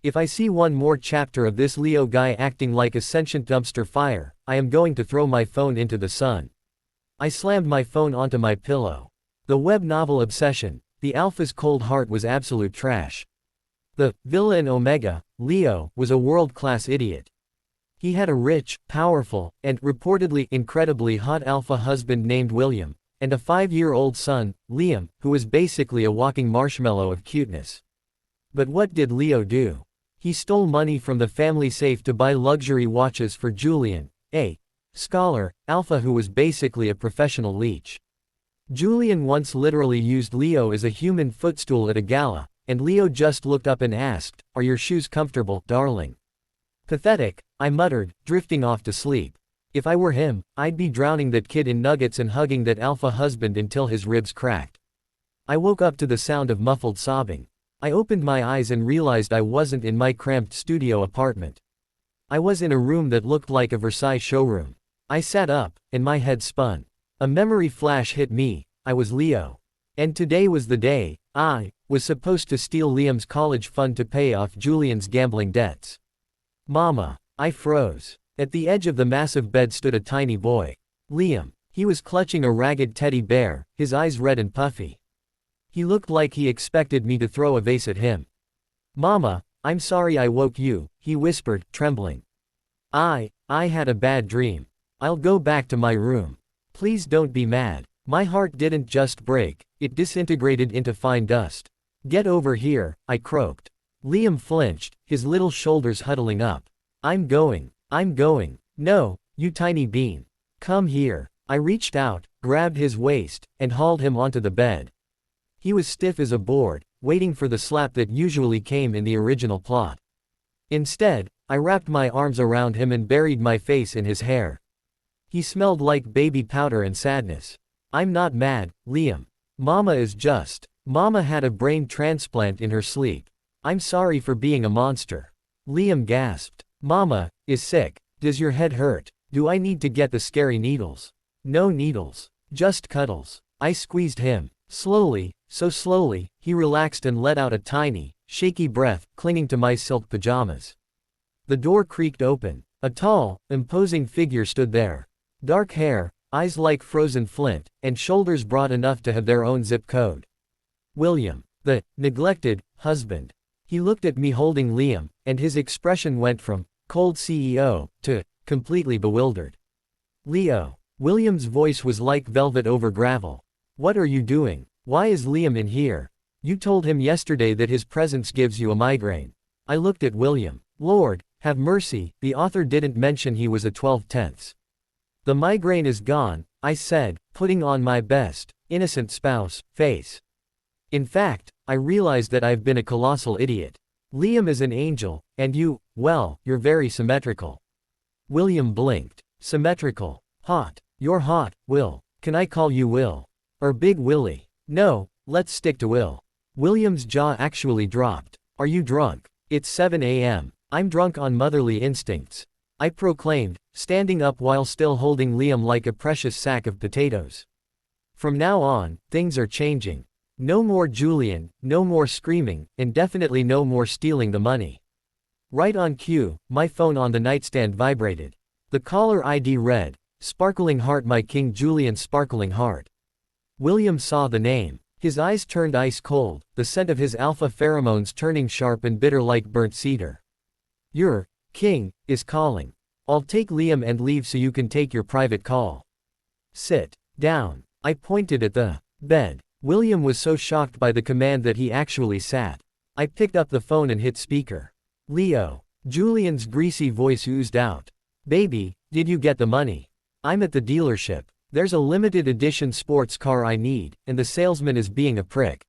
If I see one more chapter of this Leo guy acting like a sentient dumpster fire, I am going to throw my phone into the sun. I slammed my phone onto my pillow. The web novel obsession, the alpha's cold heart was absolute trash. The Villa in Omega, Leo, was a world-class idiot. He had a rich, powerful, and reportedly incredibly hot alpha husband named William, and a 5-year-old son, Liam, who was basically a walking marshmallow of cuteness. But what did Leo do? He stole money from the family safe to buy luxury watches for Julian, a scholar, alpha who was basically a professional leech. Julian once literally used Leo as a human footstool at a gala, and Leo just looked up and asked, "Are your shoes comfortable, darling?" Pathetic, I muttered, drifting off to sleep. If I were him, I'd be drowning that kid in nuggets and hugging that alpha husband until his ribs cracked. I woke up to the sound of muffled sobbing. I opened my eyes and realized I wasn't in my cramped studio apartment. I was in a room that looked like a Versailles showroom. I sat up, and my head spun. A memory flash hit me. I was Leo. And today was the day I was supposed to steal Liam's college fund to pay off Julian's gambling debts. Mama. I froze. At the edge of the massive bed stood a tiny boy. Liam. He was clutching a ragged teddy bear, his eyes red and puffy. He looked like he expected me to throw a vase at him. Mama, I'm sorry I woke you, he whispered, trembling. I had a bad dream. I'll go back to my room. Please don't be mad. My heart didn't just break, it disintegrated into fine dust. Get over here, I croaked. Liam flinched, his little shoulders huddling up. I'm going. No, you tiny bean. Come here. I reached out, grabbed his waist, and hauled him onto the bed. He was stiff as a board, waiting for the slap that usually came in the original plot. Instead, I wrapped my arms around him and buried my face in his hair. He smelled like baby powder and sadness. I'm not mad, Liam. Mama had a brain transplant in her sleep. I'm sorry for being a monster. Liam gasped. Mama is sick. Does your head hurt? Do I need to get the scary needles? No needles. Just cuddles. I squeezed him. Slowly, so slowly, he relaxed and let out a tiny, shaky breath, clinging to my silk pajamas. The door creaked open. A tall, imposing figure stood there. Dark hair, eyes like frozen flint, and shoulders broad enough to have their own zip code. William, the neglected husband. He looked at me holding Liam, and his expression went from cold CEO to completely bewildered. Leo. William's voice was like velvet over gravel. What are you doing? Why is Liam in here? You told him yesterday that his presence gives you a migraine. I looked at William. Lord, have mercy, the author didn't mention he was a 12/10. The migraine is gone, I said, putting on my best, innocent spouse, face. In fact, I realized that I've been a colossal idiot. Liam is an angel, and you, well, you're very symmetrical. William blinked. Symmetrical. Hot. You're hot, Will. Can I call you Will? Or Big Willie? No, let's stick to Will. William's jaw actually dropped. Are you drunk? It's 7 a.m. I'm drunk on motherly instincts. I proclaimed, standing up while still holding Liam like a precious sack of potatoes. From now on, things are changing. No more Julian, no more screaming, and definitely no more stealing the money. Right on cue, my phone on the nightstand vibrated. The caller ID read, "Sparkling Heart, my King Julian, Sparkling Heart." William saw the name. His eyes turned ice cold, the scent of his alpha pheromones turning sharp and bitter like burnt cedar. "Your king is calling. I'll take Liam and leave so you can take your private call. Sit down." I pointed at the bed. William was so shocked by the command that he actually sat. I picked up the phone and hit speaker. Leo. Julian's greasy voice oozed out. "Baby, did you get the money? I'm at the dealership. There's a limited edition sports car I need, and the salesman is being a prick.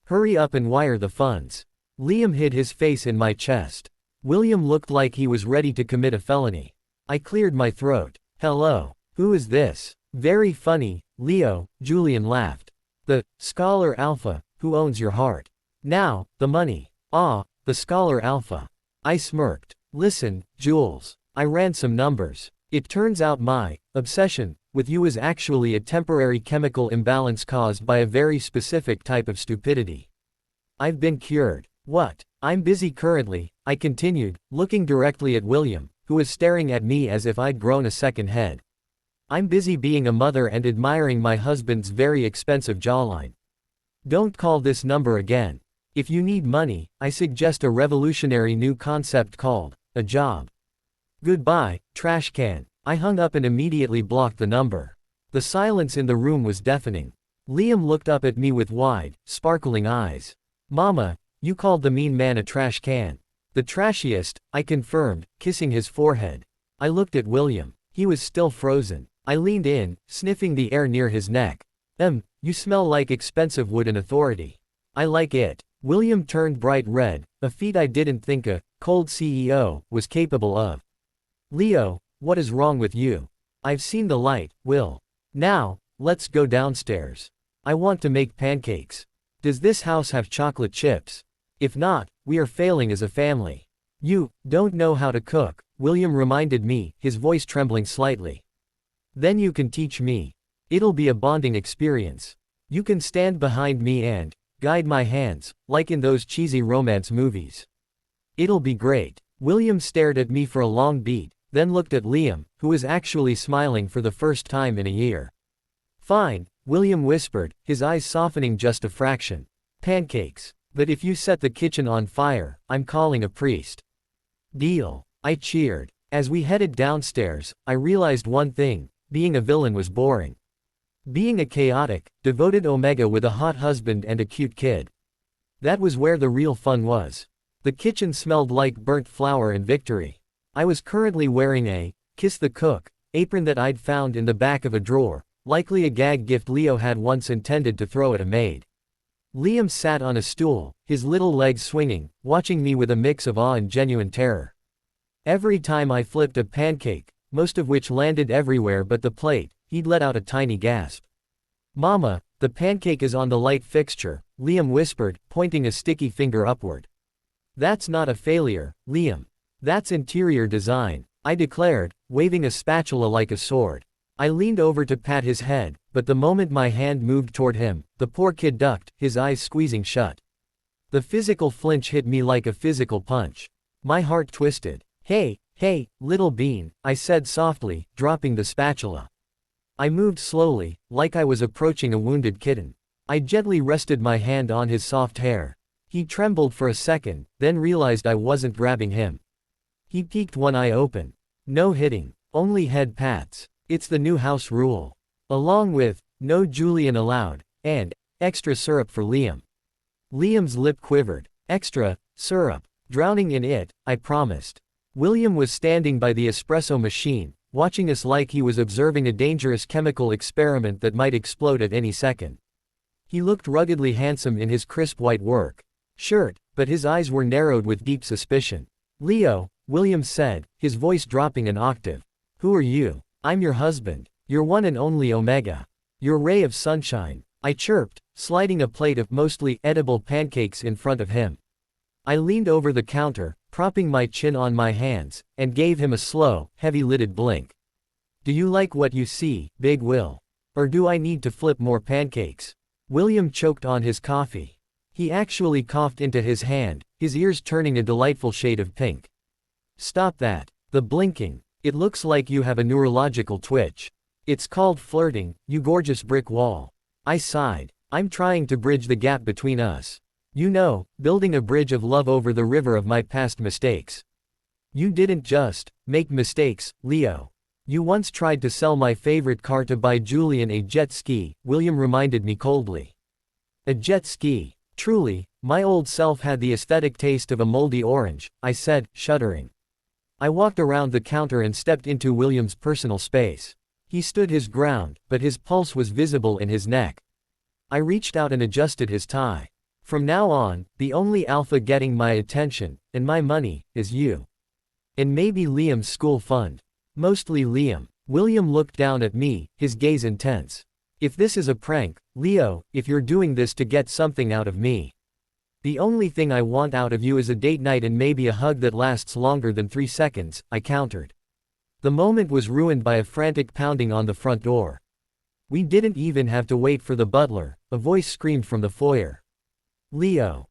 Hurry up and wire the funds." Liam hid his face in my chest. William looked like he was ready to commit a felony. I cleared my throat. "Hello. Who is this?" "Very funny, Leo," Julian laughed. "The scholar alpha, who owns your heart. Now, the money." "Ah, the scholar alpha." I smirked. "Listen, Jules. I ran some numbers. It turns out my obsession with you is actually a temporary chemical imbalance caused by a very specific type of stupidity. I've been cured. What? I'm busy currently, I continued, looking directly at William, who was staring at me as if I'd grown a second head. I'm busy being a mother and admiring my husband's very expensive jawline. Don't call this number again. If you need money, I suggest a revolutionary new concept called a job. Goodbye, trash can. I hung up and immediately blocked the number. The silence in the room was deafening. Liam looked up at me with wide, sparkling eyes. Mama, you called the mean man a trash can. The trashiest, I confirmed, kissing his forehead. I looked at William. He was still frozen. I leaned in, sniffing the air near his neck. You smell like expensive wood and authority. I like it. William turned bright red, a feat I didn't think a cold CEO was capable of. Leo, what is wrong with you? I've seen the light, Will. Now, let's go downstairs. I want to make pancakes. Does this house have chocolate chips? If not, we are failing as a family. You don't know how to cook, William reminded me, his voice trembling slightly. Then you can teach me. It'll be a bonding experience. You can stand behind me and guide my hands, like in those cheesy romance movies. It'll be great. William stared at me for a long beat, then looked at Liam, who was actually smiling for the first time in a year. Fine, William whispered, his eyes softening just a fraction. Pancakes. But if you set the kitchen on fire, I'm calling a priest. Deal. I cheered. As we headed downstairs, I realized one thing: being a villain was boring. Being a chaotic, devoted Omega with a hot husband and a cute kid. That was where the real fun was. The kitchen smelled like burnt flour and victory. I was currently wearing a kiss the cook apron that I'd found in the back of a drawer, likely a gag gift Leo had once intended to throw at a maid. Liam sat on a stool, his little legs swinging, watching me with a mix of awe and genuine terror. Every time I flipped a pancake, most of which landed everywhere but the plate, he'd let out a tiny gasp. Mama, the pancake is on the light fixture, Liam whispered, pointing a sticky finger upward. That's not a failure, Liam. That's interior design, I declared, waving a spatula like a sword. I leaned over to pat his head, but the moment my hand moved toward him, the poor kid ducked, his eyes squeezing shut. The physical flinch hit me like a physical punch. My heart twisted. Hey, little bean, I said softly, dropping the spatula. I moved slowly, like I was approaching a wounded kitten. I gently rested my hand on his soft hair. He trembled for a second, then realized I wasn't grabbing him. He peeked one eye open. No hitting, only head pats. It's the new house rule. Along with, no Julian allowed, and extra syrup for Liam. Liam's lip quivered. Extra syrup. Drowning in it, I promised. William was standing by the espresso machine, watching us like he was observing a dangerous chemical experiment that might explode at any second. He looked ruggedly handsome in his crisp white work shirt, but his eyes were narrowed with deep suspicion. Leo, William said, his voice dropping an octave. Who are you? I'm your husband. Your one and only Omega. Your ray of sunshine, I chirped, sliding a plate of mostly edible pancakes in front of him. I leaned over the counter, propping my chin on my hands, and gave him a slow, heavy-lidded blink. Do you like what you see, Big Will? Or do I need to flip more pancakes? William choked on his coffee. He actually coughed into his hand, his ears turning a delightful shade of pink. Stop that. The blinking. It looks like you have a neurological twitch. It's called flirting, you gorgeous brick wall. I sighed. I'm trying to bridge the gap between us. You know, building a bridge of love over the river of my past mistakes. You didn't just make mistakes, Leo. You once tried to sell my favorite car to buy Julian a jet ski, William reminded me coldly. A jet ski. Truly, my old self had the aesthetic taste of a moldy orange, I said, shuddering. I walked around the counter and stepped into William's personal space. He stood his ground, but his pulse was visible in his neck. I reached out and adjusted his tie. From now on, the only alpha getting my attention, and my money, is you. And maybe Liam's school fund. Mostly Liam. William looked down at me, his gaze intense. If this is a prank, Leo, if you're doing this to get something out of me. The only thing I want out of you is a date night and maybe a hug that lasts longer than 3 seconds, I countered. The moment was ruined by a frantic pounding on the front door. We didn't even have to wait for the butler, a voice screamed from the foyer. Leo,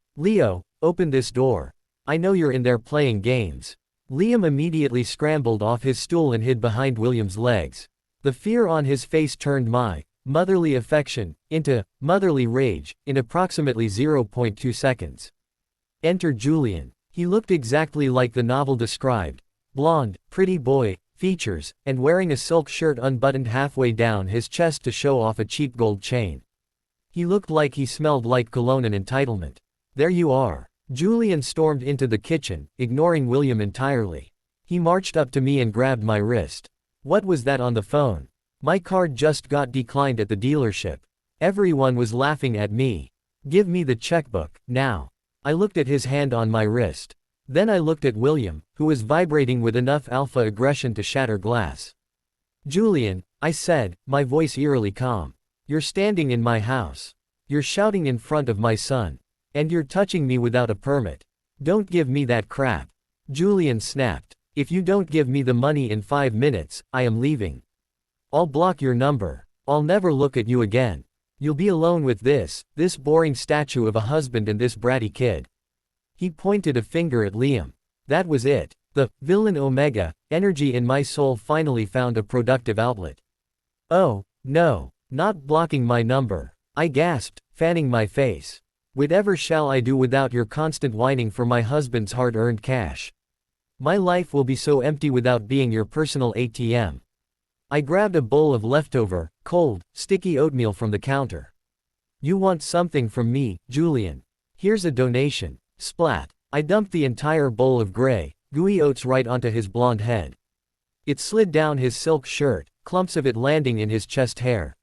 open this door. I know you're in there playing games. Liam immediately scrambled off his stool and hid behind William's legs. The fear on his face turned my motherly affection into motherly rage in approximately 0.2 seconds. Enter Julian. He looked exactly like the novel described. Blonde, pretty boy, features, and wearing a silk shirt unbuttoned halfway down his chest to show off a cheap gold chain. He looked like he smelled like cologne and entitlement. There you are. Julian stormed into the kitchen, ignoring William entirely. He marched up to me and grabbed my wrist. What was that on the phone? My card just got declined at the dealership. Everyone was laughing at me. Give me the checkbook, now. I looked at his hand on my wrist. Then I looked at William, who was vibrating with enough alpha aggression to shatter glass. Julian, I said, my voice eerily calm. You're standing in my house. You're shouting in front of my son. And you're touching me without a permit. Don't give me that crap. Julian snapped. If you don't give me the money in 5 minutes, I am leaving. I'll block your number. I'll never look at you again. You'll be alone with this boring statue of a husband and this bratty kid. He pointed a finger at Liam. That was it. The villain Omega energy in my soul finally found a productive outlet. Oh, no, not blocking my number. I gasped, fanning my face. Whatever shall I do without your constant whining for my husband's hard-earned cash? My life will be so empty without being your personal ATM. I grabbed a bowl of leftover, cold, sticky oatmeal from the counter. You want something from me, Julian? Here's a donation. Splat. I dumped the entire bowl of gray, gooey oats right onto his blonde head. It slid down his silk shirt, clumps of it landing in his chest hair.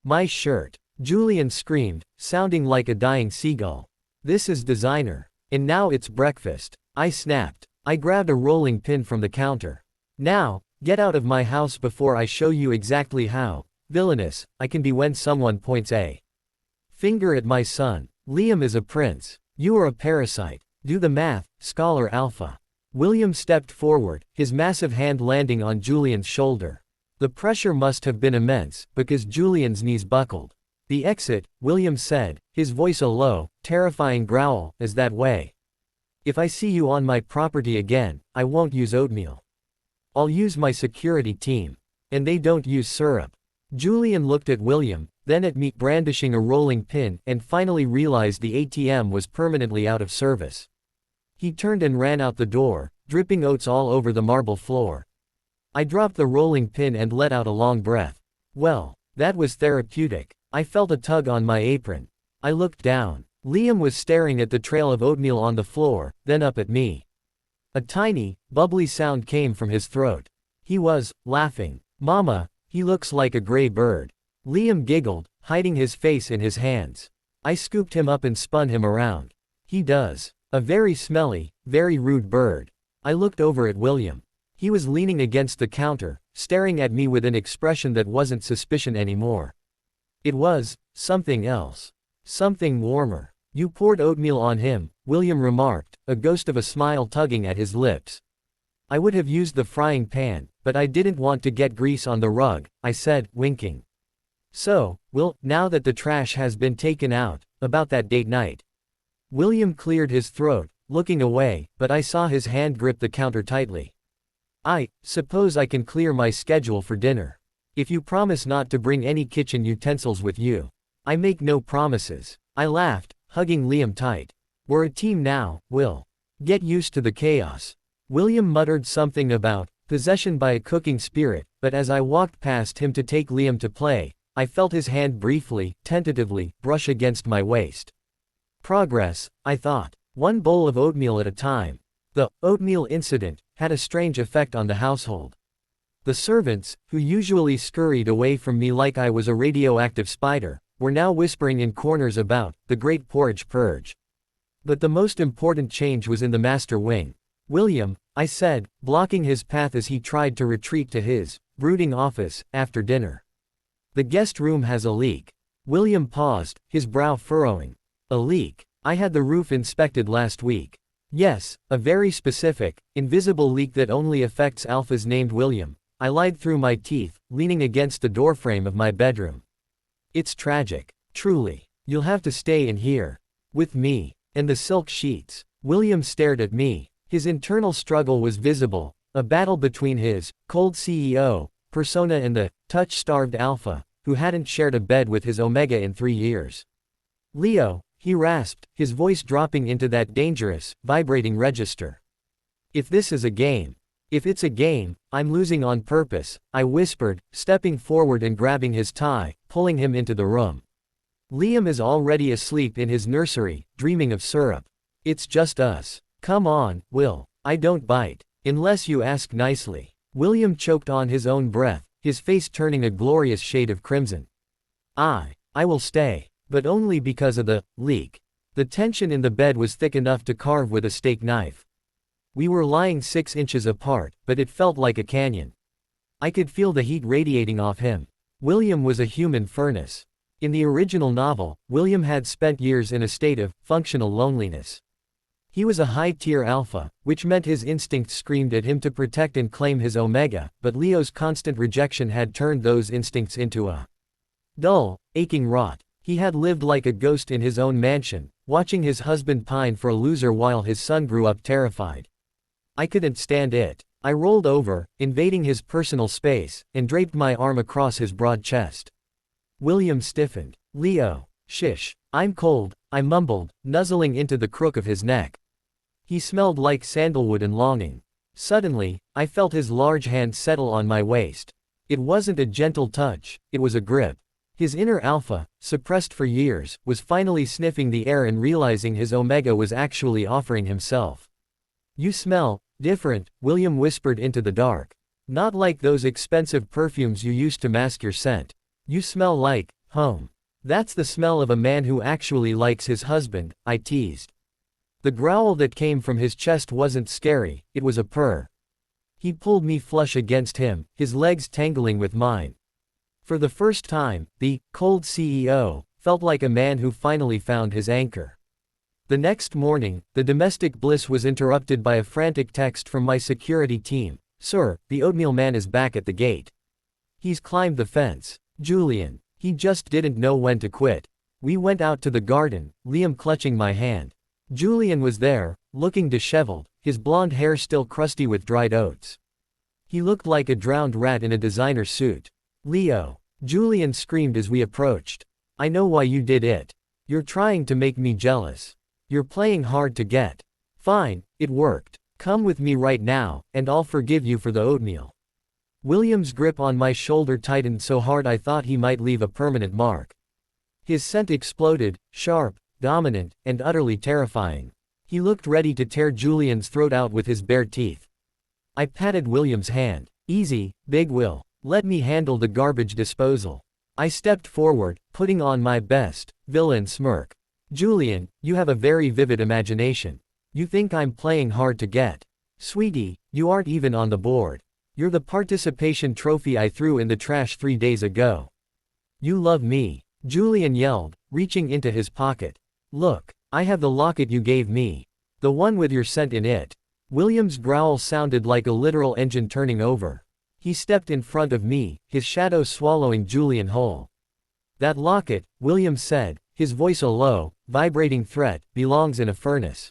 My shirt. Julian screamed, sounding like a dying seagull. This is designer. And now it's breakfast. I snapped. I grabbed a rolling pin from the counter. Now, get out of my house before I show you exactly how villainous I can be when someone points a finger at my son. Liam is a prince. You are a parasite. Do the math, Scholar Alpha. William stepped forward, his massive hand landing on Julian's shoulder. The pressure must have been immense, because Julian's knees buckled. The exit, William said, his voice a low, terrifying growl, is that way. If I see you on my property again, I won't use oatmeal. I'll use my security team. And they don't use syrup. Julian looked at William, then at me brandishing a rolling pin, and finally realized the ATM was permanently out of service. He turned and ran out the door, dripping oats all over the marble floor. I dropped the rolling pin and let out a long breath. Well, that was therapeutic. I felt a tug on my apron. I looked down. Liam was staring at the trail of oatmeal on the floor, then up at me. A tiny, bubbly sound came from his throat. He was laughing. Mama, he looks like a gray bird. Liam giggled, hiding his face in his hands. I scooped him up and spun him around. He does. A very smelly, very rude bird. I looked over at William. He was leaning against the counter, staring at me with an expression that wasn't suspicion anymore. It was something else. Something warmer. You poured oatmeal on him, William remarked, a ghost of a smile tugging at his lips. I would have used the frying pan, but I didn't want to get grease on the rug, I said, winking. So, Will, now that the trash has been taken out, about that date night. William cleared his throat, looking away, but I saw his hand grip the counter tightly. I suppose I can clear my schedule for dinner. If you promise not to bring any kitchen utensils with you. I make no promises. I laughed, hugging Liam tight. We're a team now, Will. Get used to the chaos. William muttered something about possession by a cooking spirit, but as I walked past him to take Liam to play, I felt his hand briefly, tentatively, brush against my waist. Progress, I thought. One bowl of oatmeal at a time. The oatmeal incident had a strange effect on the household. The servants, who usually scurried away from me like I was a radioactive spider, were now whispering in corners about the great porridge purge. But the most important change was in the master wing. William, I said, blocking his path as he tried to retreat to his brooding office after dinner. The guest room has a leak. William paused, his brow furrowing. A leak. I had the roof inspected last week. Yes, a very specific, invisible leak that only affects alphas named William. I lied through my teeth, leaning against the doorframe of my bedroom. It's tragic. Truly. You'll have to stay in here. With me. And the silk sheets. William stared at me. His internal struggle was visible, a battle between his cold CEO persona and the touch-starved alpha, who hadn't shared a bed with his omega in 3 years. Leo, he rasped, his voice dropping into that dangerous, vibrating register. If this is a game. If it's a game, I'm losing on purpose, I whispered, stepping forward and grabbing his tie, pulling him into the room. Liam is already asleep in his nursery, dreaming of syrup. It's just us. Come on, Will. I don't bite. Unless you ask nicely. William choked on his own breath, his face turning a glorious shade of crimson. I will stay. But only because of the leak. The tension in the bed was thick enough to carve with a steak knife. We were lying 6 inches apart, but it felt like a canyon. I could feel the heat radiating off him. William was a human furnace. In the original novel, William had spent years in a state of functional loneliness. He was a high-tier alpha, which meant his instincts screamed at him to protect and claim his omega, but Leo's constant rejection had turned those instincts into a dull, aching rot. He had lived like a ghost in his own mansion, watching his husband pine for a loser while his son grew up terrified. I couldn't stand it. I rolled over, invading his personal space, and draped my arm across his broad chest. William stiffened. Leo, shish, I'm cold, I mumbled, nuzzling into the crook of his neck. He smelled like sandalwood and longing. Suddenly, I felt his large hand settle on my waist. It wasn't a gentle touch, it was a grip. His inner alpha, suppressed for years, was finally sniffing the air and realizing his omega was actually offering himself. You smell different, William whispered into the dark. Not like those expensive perfumes you used to mask your scent. You smell like home. That's the smell of a man who actually likes his husband, I teased. The growl that came from his chest wasn't scary, it was a purr. He pulled me flush against him, his legs tangling with mine. For the first time, the cold CEO felt like a man who finally found his anchor. The next morning, the domestic bliss was interrupted by a frantic text from my security team. Sir, the Oatmeal man is back at the gate. He's climbed the fence. Julian. He just didn't know when to quit. We went out to the garden, Liam clutching my hand. Julian was there, looking disheveled, his blonde hair still crusty with dried oats. He looked like a drowned rat in a designer suit. Leo. Julian screamed as we approached. I know why you did it. You're trying to make me jealous. You're playing hard to get. Fine, it worked. Come with me right now, and I'll forgive you for the oatmeal. William's grip on my shoulder tightened so hard I thought he might leave a permanent mark. His scent exploded, sharp, dominant, and utterly terrifying. He looked ready to tear Julian's throat out with his bare teeth. I patted William's hand. Easy, Big Will. Let me handle the garbage disposal. I stepped forward, putting on my best villain smirk. Julian, you have a very vivid imagination. You think I'm playing hard to get. Sweetie, you aren't even on the board. You're the participation trophy I threw in the trash 3 days ago. You love me, Julian yelled, reaching into his pocket. Look, I have the locket you gave me. The one with your scent in it. William's growl sounded like a literal engine turning over. He stepped in front of me, his shadow swallowing Julian whole. That locket, William said, his voice a low, vibrating threat, belongs in a furnace.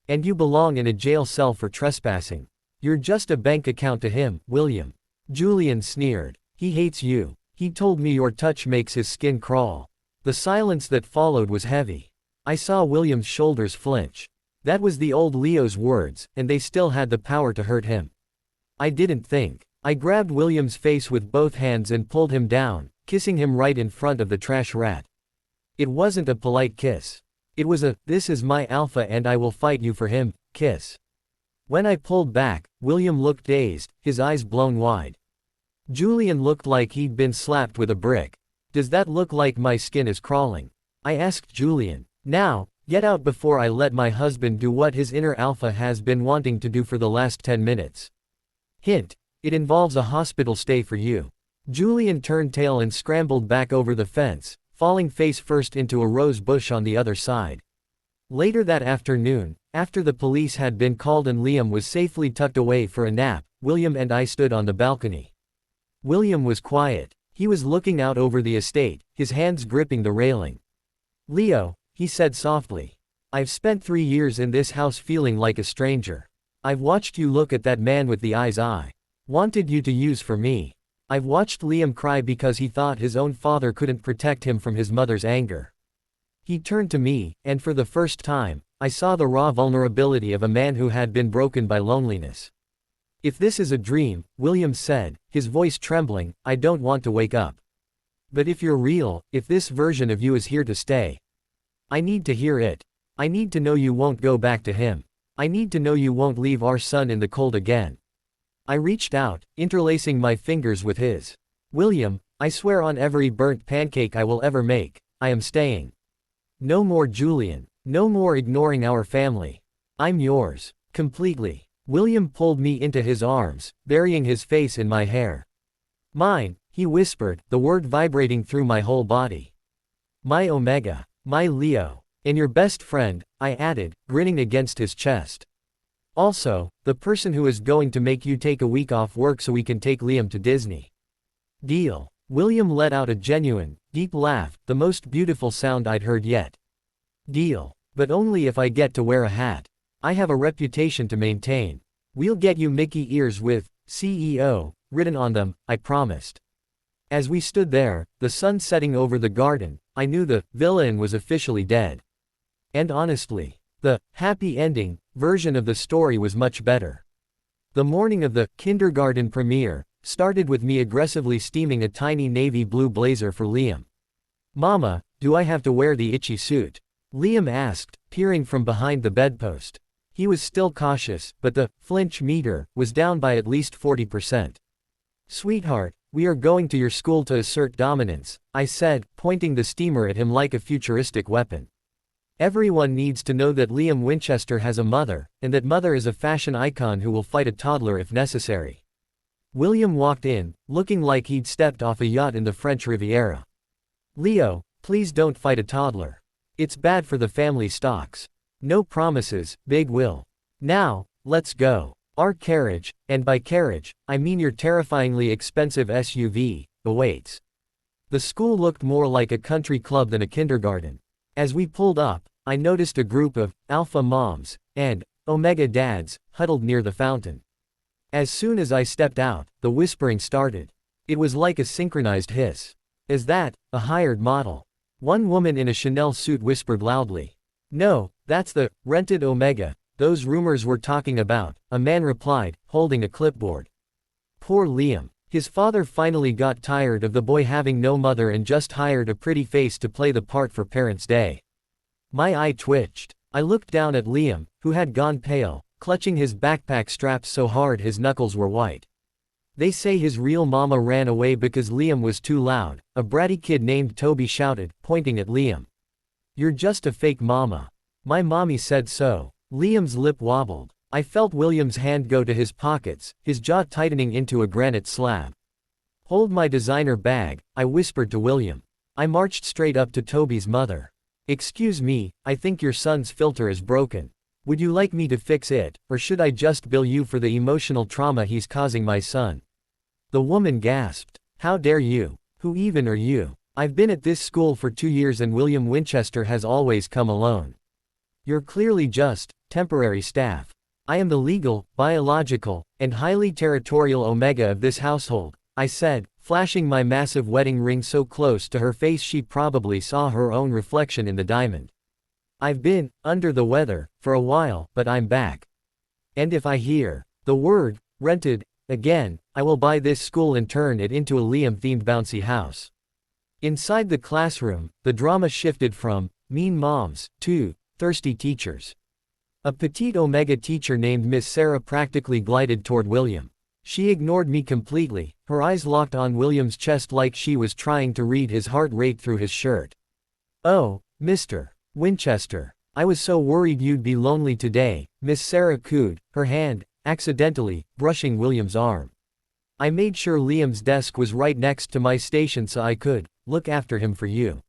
And you belong in a jail cell for trespassing. You're just a bank account to him, William. Julian sneered. He hates you. He told me your touch makes his skin crawl. The silence that followed was heavy. I saw William's shoulders flinch. That was the old Leo's words, and they still had the power to hurt him. I didn't think. I grabbed William's face with both hands and pulled him down, kissing him right in front of the trash rat. It wasn't a polite kiss. It was a, this is my alpha and I will fight you for him, kiss. When I pulled back, William looked dazed, his eyes blown wide. Julian looked like he'd been slapped with a brick. Does that look like my skin is crawling? I asked Julian. Now, get out before I let my husband do what his inner alpha has been wanting to do for the last 10 minutes. Hint. It involves a hospital stay for you. Julian turned tail and scrambled back over the fence, falling face first into a rose bush on the other side. Later that afternoon, after the police had been called and Liam was safely tucked away for a nap, William and I stood on the balcony. William was quiet. He was looking out over the estate, his hands gripping the railing. Leo, he said softly. I've spent 3 years in this house feeling like a stranger. I've watched you look at that man with the eyes I wanted you to use for me. I've watched Liam cry because he thought his own father couldn't protect him from his mother's anger. He turned to me, and for the first time, I saw the raw vulnerability of a man who had been broken by loneliness. If this is a dream, William said, his voice trembling, I don't want to wake up. But if you're real, if this version of you is here to stay, I need to hear it. I need to know you won't go back to him. I need to know you won't leave our son in the cold again. I reached out, interlacing my fingers with his. William, I swear on every burnt pancake I will ever make, I am staying. No more Julian. No more ignoring our family. I'm yours. Completely. William pulled me into his arms, burying his face in my hair. Mine, he whispered, the word vibrating through my whole body. My Omega. My Leo. And your best friend, I added, grinning against his chest. Also, the person who is going to make you take a week off work so we can take Liam to Disney. Deal. William let out a genuine, deep laugh, the most beautiful sound I'd heard yet. Deal. But only if I get to wear a hat. I have a reputation to maintain. We'll get you Mickey ears with CEO written on them, I promised. As we stood there, the sun setting over the garden, I knew the villain was officially dead. And honestly, the happy ending version of the story was much better. The morning of the kindergarten premiere started with me aggressively steaming a tiny navy blue blazer for Liam. Mama, do I have to wear the itchy suit? Liam asked, peering from behind the bedpost. He was still cautious, but the flinch meter was down by at least 40%. Sweetheart, we are going to your school to assert dominance, I said, pointing the steamer at him like a futuristic weapon. Everyone needs to know that Liam Winchester has a mother, and that mother is a fashion icon who will fight a toddler if necessary. William walked in, looking like he'd stepped off a yacht in the French Riviera. Leo, please don't fight a toddler. It's bad for the family stocks. No promises, Big Will. Now, let's go. Our carriage, and by carriage, I mean your terrifyingly expensive SUV, awaits. The school looked more like a country club than a kindergarten. As we pulled up, I noticed a group of alpha moms and omega dads huddled near the fountain. As soon as I stepped out, the whispering started. It was like a synchronized hiss. Is that a hired model? One woman in a Chanel suit whispered loudly. No, that's the rented Omega those rumors were talking about, a man replied, holding a clipboard. Poor Liam. His father finally got tired of the boy having no mother and just hired a pretty face to play the part for Parents' Day. My eye twitched. I looked down at Liam, who had gone pale, clutching his backpack straps so hard his knuckles were white. They say his real mama ran away because Liam was too loud, a bratty kid named Toby shouted, pointing at Liam. You're just a fake mama. My mommy said so. Liam's lip wobbled. I felt William's hand go to his pockets, his jaw tightening into a granite slab. Hold my designer bag, I whispered to William. I marched straight up to Toby's mother. Excuse me, I think your son's filter is broken. Would you like me to fix it, or should I just bill you for the emotional trauma he's causing my son? The woman gasped. How dare you? Who even are you? I've been at this school for 2 years and William Winchester has always come alone. You're clearly just temporary staff. I am the legal, biological, and highly territorial Omega of this household, I said, flashing my massive wedding ring so close to her face she probably saw her own reflection in the diamond. I've been under the weather for a while, but I'm back. And if I hear the word rented again, I will buy this school and turn it into a Liam-themed bouncy house. Inside the classroom, the drama shifted from mean moms to thirsty teachers. A petite Omega teacher named Miss Sarah practically glided toward William. She ignored me completely, her eyes locked on William's chest like she was trying to read his heart rate through his shirt. Oh, Mr. Winchester. I was so worried you'd be lonely today, Miss Sarah cooed, her hand, accidentally, brushing William's arm. I made sure Liam's desk was right next to my station so I could look after him for you.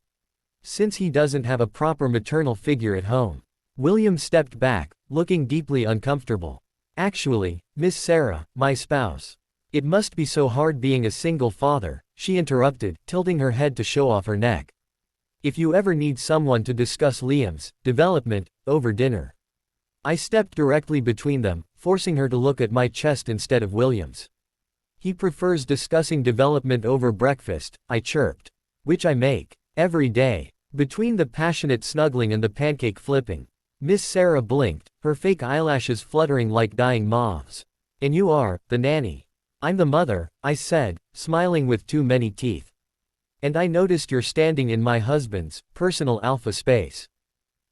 Since he doesn't have a proper maternal figure at home. William stepped back, looking deeply uncomfortable. Actually, Miss Sarah, my spouse. It must be so hard being a single father, she interrupted, tilting her head to show off her neck. If you ever need someone to discuss Liam's development over dinner. I stepped directly between them, forcing her to look at my chest instead of William's. He prefers discussing development over breakfast, I chirped. Which I make every day. Between the passionate snuggling and the pancake flipping, Miss Sarah blinked, her fake eyelashes fluttering like dying moths. And you are the nanny. I'm the mother, I said, smiling with too many teeth. And I noticed you're standing in my husband's personal alpha space.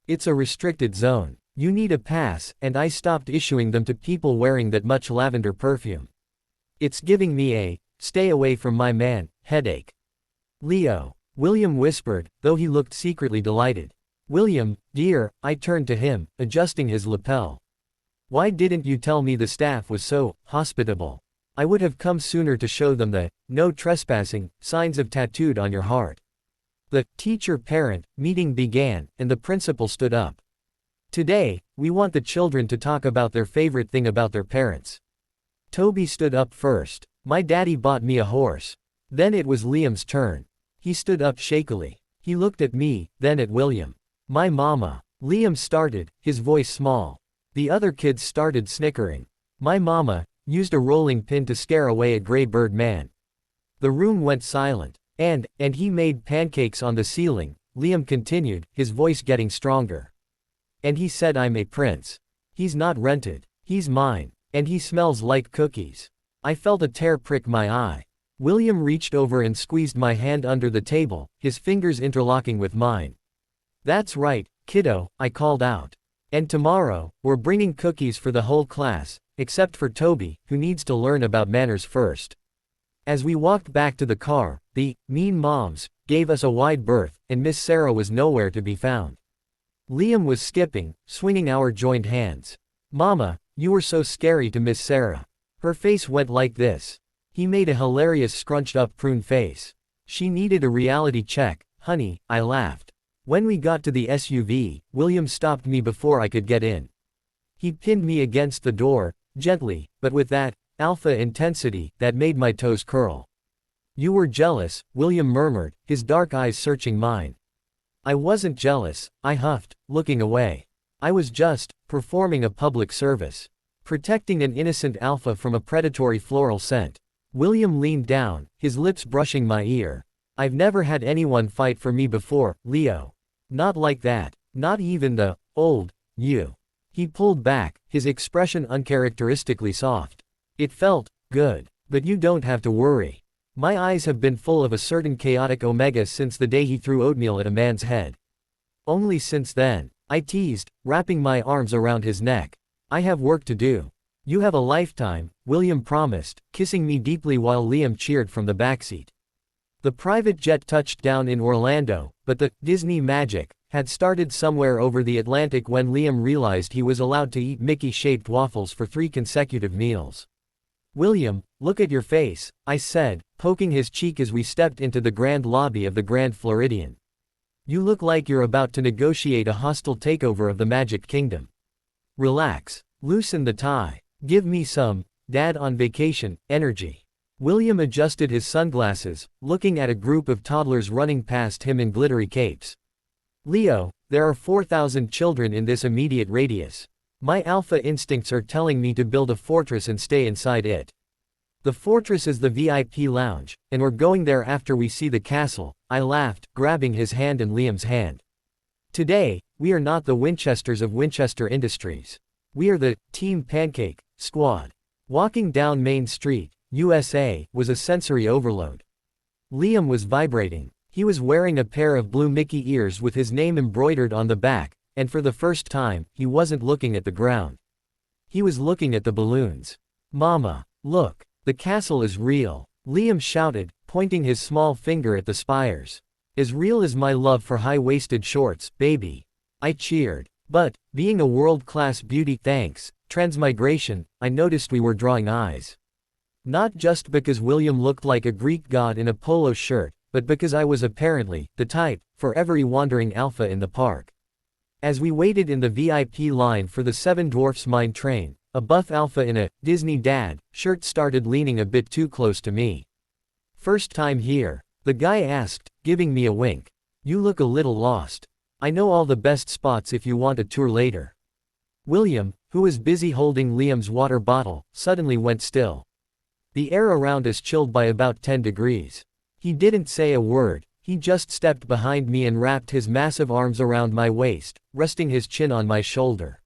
It's a restricted zone. You need a pass, and I stopped issuing them to people wearing that much lavender perfume. It's giving me a stay away from my man headache. Leo, William whispered, though he looked secretly delighted. William, dear, I turned to him, adjusting his lapel. Why didn't you tell me the staff was so hospitable? I would have come sooner to show them the no trespassing signs of tattooed on your heart. The teacher-parent meeting began, and the principal stood up. Today, we want the children to talk about their favorite thing about their parents. Toby stood up first. My daddy bought me a horse. Then it was Liam's turn. He stood up shakily. He looked at me, then at William. My mama. Liam started, his voice small. The other kids started snickering. My mama used a rolling pin to scare away a gray bird man. The room went silent. And he made pancakes on the ceiling, Liam continued, his voice getting stronger. And he said I'm a prince. He's not rented. He's mine. And he smells like cookies. I felt a tear prick my eye. William reached over and squeezed my hand under the table, his fingers interlocking with mine. That's right, kiddo, I called out. And tomorrow, we're bringing cookies for the whole class, except for Toby, who needs to learn about manners first. As we walked back to the car, the mean moms gave us a wide berth, and Miss Sarah was nowhere to be found. Liam was skipping, swinging our joined hands. Mama, you were so scary to Miss Sarah. Her face went like this. He made a hilarious scrunched-up prune face. She needed a reality check, honey, I laughed. When we got to the SUV, William stopped me before I could get in. He pinned me against the door, gently, but with that alpha intensity that made my toes curl. You were jealous, William murmured, his dark eyes searching mine. I wasn't jealous, I huffed, looking away. I was just performing a public service. Protecting an innocent alpha from a predatory floral scent. William leaned down, his lips brushing my ear. I've never had anyone fight for me before, Leo. Not like that. Not even the old you. He pulled back, his expression uncharacteristically soft. It felt good. But you don't have to worry. My eyes have been full of a certain chaotic omega since the day he threw oatmeal at a man's head. Only since then, I teased, wrapping my arms around his neck. I have work to do. You have a lifetime, William promised, kissing me deeply while Liam cheered from the backseat. The private jet touched down in Orlando, but the Disney magic had started somewhere over the Atlantic when Liam realized he was allowed to eat Mickey-shaped waffles for 3 consecutive meals. William, look at your face, I said, poking his cheek as we stepped into the grand lobby of the Grand Floridian. You look like you're about to negotiate a hostile takeover of the Magic Kingdom. Relax. Loosen the tie. Give me some dad on vacation energy. William adjusted his sunglasses, looking at a group of toddlers running past him in glittery capes. Leo, there are 4,000 children in this immediate radius. My alpha instincts are telling me to build a fortress and stay inside it. The fortress is the VIP lounge, and we're going there after we see the castle, I laughed, grabbing his hand and Liam's hand. Today, we are not the Winchesters of Winchester Industries. We are the Team Pancake Squad. Walking down Main Street, USA, was a sensory overload. Liam was vibrating. He was wearing a pair of blue Mickey ears with his name embroidered on the back, and for the first time, he wasn't looking at the ground. He was looking at the balloons. Mama, look, the castle is real, Liam shouted, pointing his small finger at the spires. As real as my love for high-waisted shorts, baby. I cheered. But, being a world-class beauty thanks, transmigration, I noticed we were drawing eyes. Not just because William looked like a Greek god in a polo shirt, but because I was apparently the type for every wandering alpha in the park. As we waited in the VIP line for the Seven Dwarfs Mine Train, a buff alpha in a Disney dad shirt started leaning a bit too close to me. First time here? The guy asked, giving me a wink. You look a little lost. I know all the best spots if you want a tour later. William, who was busy holding Liam's water bottle, suddenly went still. The air around us chilled by about 10 degrees. He didn't say a word, he just stepped behind me and wrapped his massive arms around my waist, resting his chin on my shoulder.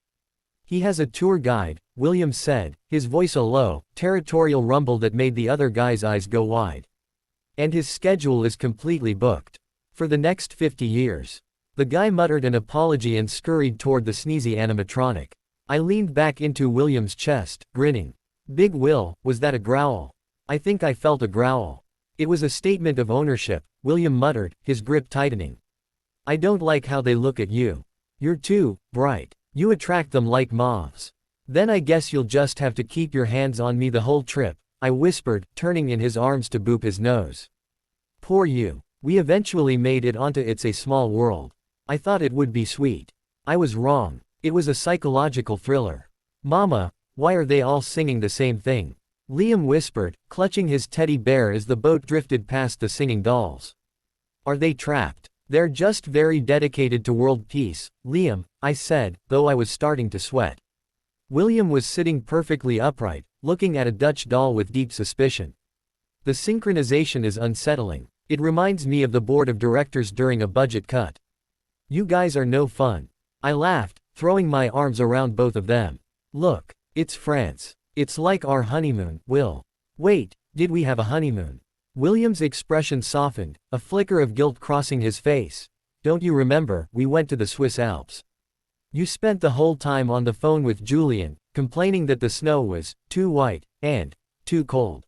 He has a tour guide, William said, his voice a low, territorial rumble that made the other guy's eyes go wide. And his schedule is completely booked. For the next 50 years. The guy muttered an apology and scurried toward the sneezy animatronic. I leaned back into William's chest, grinning. Big Will, was that a growl? I think I felt a growl. It was a statement of ownership, William muttered, his grip tightening. I don't like how they look at you. You're too bright. You attract them like moths. Then I guess you'll just have to keep your hands on me the whole trip, I whispered, turning in his arms to boop his nose. Poor you. We eventually made it onto It's a Small World. I thought it would be sweet. I was wrong. It was a psychological thriller. Mama, why are they all singing the same thing? Liam whispered, clutching his teddy bear as the boat drifted past the singing dolls. Are they trapped? They're just very dedicated to world peace, Liam, I said, though I was starting to sweat. William was sitting perfectly upright, looking at a Dutch doll with deep suspicion. The synchronization is unsettling. It reminds me of the board of directors during a budget cut. You guys are no fun. I laughed, throwing my arms around both of them. Look, it's France. It's like our honeymoon, Will. Wait, did we have a honeymoon? William's expression softened, a flicker of guilt crossing his face. Don't you remember, we went to the Swiss Alps? You spent the whole time on the phone with Julian, complaining that the snow was too white and too cold.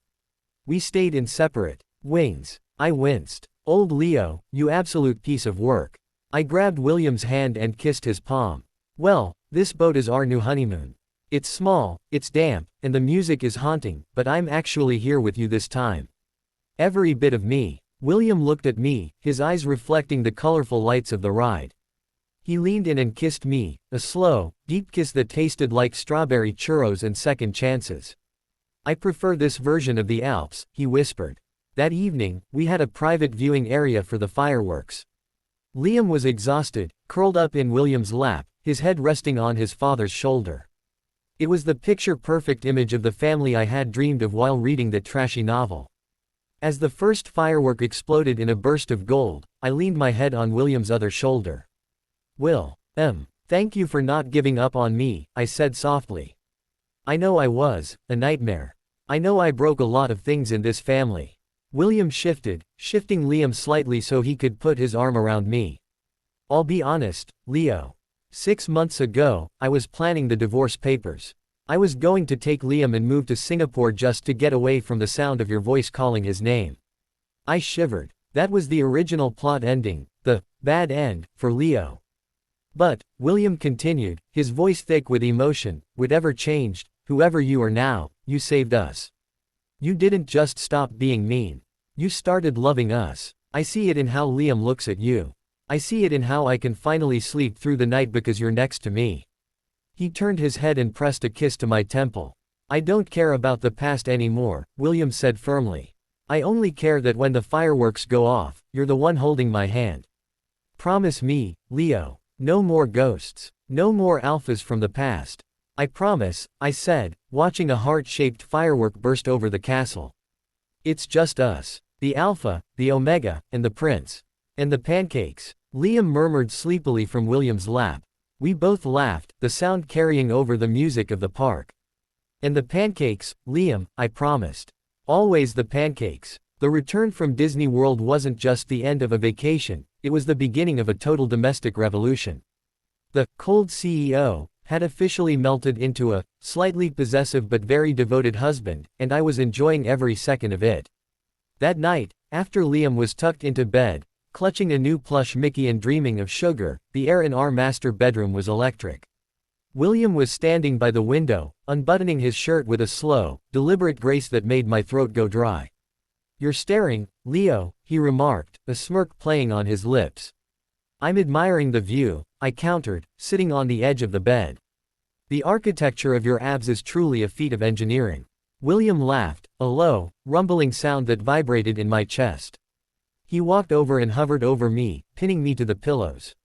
We stayed in separate wings. I winced. Old Leo, you absolute piece of work. I grabbed William's hand and kissed his palm. Well, this boat is our new honeymoon. It's small, it's damp, and the music is haunting, but I'm actually here with you this time. Every bit of me. William looked at me, his eyes reflecting the colorful lights of the ride. He leaned in and kissed me, a slow, deep kiss that tasted like strawberry churros and second chances. I prefer this version of the Alps, he whispered. That evening, we had a private viewing area for the fireworks. Liam was exhausted, curled up in William's lap, his head resting on his father's shoulder. It was the picture-perfect image of the family I had dreamed of while reading that trashy novel. As the first firework exploded in a burst of gold, I leaned my head on William's other shoulder. Will, thank you for not giving up on me, I said softly. I know I was a nightmare. I know I broke a lot of things in this family. William shifting Liam slightly so he could put his arm around me. I'll be honest, Leo. 6 months ago, I was planning the divorce papers. I was going to take Liam and move to Singapore just to get away from the sound of your voice calling his name. I shivered. That was the original plot ending, the bad end, for Leo. But, William continued, his voice thick with emotion, whatever changed, whoever you are now, you saved us. You didn't just stop being mean. You started loving us. I see it in how Liam looks at you. I see it in how I can finally sleep through the night because you're next to me. He turned his head and pressed a kiss to my temple. I don't care about the past anymore, William said firmly. I only care that when the fireworks go off, you're the one holding my hand. Promise me, Leo. No more ghosts. No more alphas from the past. I promise, I said, watching a heart-shaped firework burst over the castle. It's just us. The Alpha, the Omega, and the Prince. And the pancakes. Liam murmured sleepily from William's lap. We both laughed, the sound carrying over the music of the park. And the pancakes, Liam, I promised. Always the pancakes. The return from Disney World wasn't just the end of a vacation, it was the beginning of a total domestic revolution. The cold CEO had officially melted into a slightly possessive but very devoted husband, and I was enjoying every second of it. That night, after Liam was tucked into bed, clutching a new plush Mickey and dreaming of sugar, the air in our master bedroom was electric. William was standing by the window, unbuttoning his shirt with a slow, deliberate grace that made my throat go dry. You're staring, Leo, he remarked, a smirk playing on his lips. I'm admiring the view, I countered, sitting on the edge of the bed. The architecture of your abs is truly a feat of engineering. William laughed, a low, rumbling sound that vibrated in my chest. He walked over and hovered over me, pinning me to the pillows.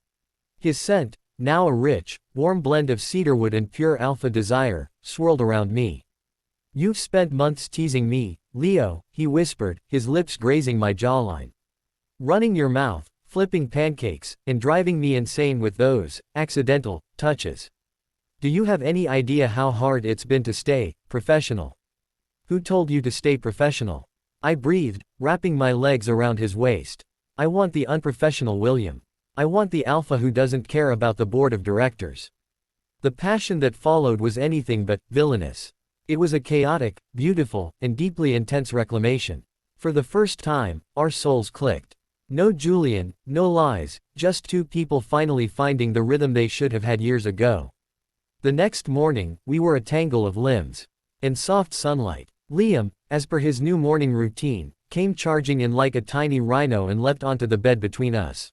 His scent, now a rich, warm blend of cedarwood and pure alpha desire, swirled around me. "You've spent months teasing me, Leo," he whispered, his lips grazing my jawline. "Running your mouth, flipping pancakes, and driving me insane with those accidental touches. Do you have any idea how hard it's been to stay professional?" "Who told you to stay professional?" I breathed, wrapping my legs around his waist. "I want the unprofessional William. I want the alpha who doesn't care about the board of directors." The passion that followed was anything but villainous. It was a chaotic, beautiful, and deeply intense reclamation. For the first time, our souls clicked. No Julian, no lies, just two people finally finding the rhythm they should have had years ago. The next morning, we were a tangle of limbs and soft sunlight. Liam, as per his new morning routine, came charging in like a tiny rhino and leapt onto the bed between us.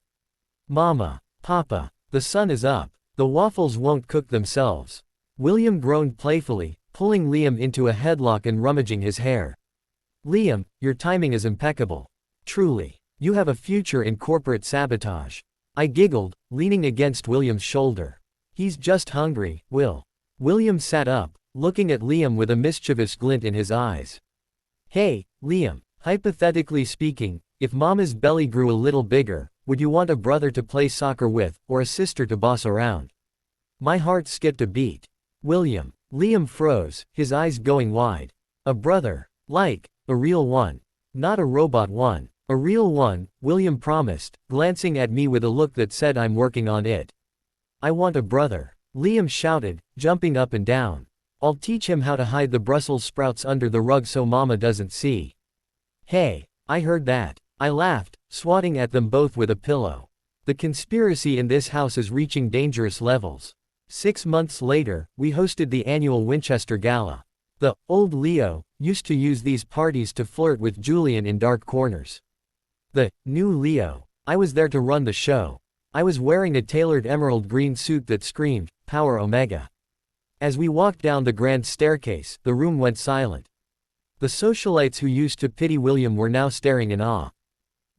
"Mama, Papa, the sun is up. The waffles won't cook themselves." William groaned playfully, pulling Liam into a headlock and rummaging his hair. "Liam, your timing is impeccable. Truly. You have a future in corporate sabotage." I giggled, leaning against William's shoulder. "He's just hungry, Will." William sat up, looking at Liam with a mischievous glint in his eyes. "Hey, Liam, hypothetically speaking, if Mama's belly grew a little bigger, would you want a brother to play soccer with, or a sister to boss around?" My heart skipped a beat. "William." Liam froze, his eyes going wide. "A brother. Like, a real one. Not a robot one. A real one," William promised, glancing at me with a look that said I'm working on it. "I want a brother," Liam shouted, jumping up and down. "I'll teach him how to hide the Brussels sprouts under the rug so Mama doesn't see." "Hey, I heard that." I laughed, swatting at them both with a pillow. The conspiracy in this house is reaching dangerous levels. 6 months later, we hosted the annual Winchester Gala. The old Leo used to use these parties to flirt with Julian in dark corners. The new Leo, I was there to run the show. I was wearing a tailored emerald green suit that screamed, "Power Omega." As we walked down the grand staircase, the room went silent. The socialites who used to pity William were now staring in awe.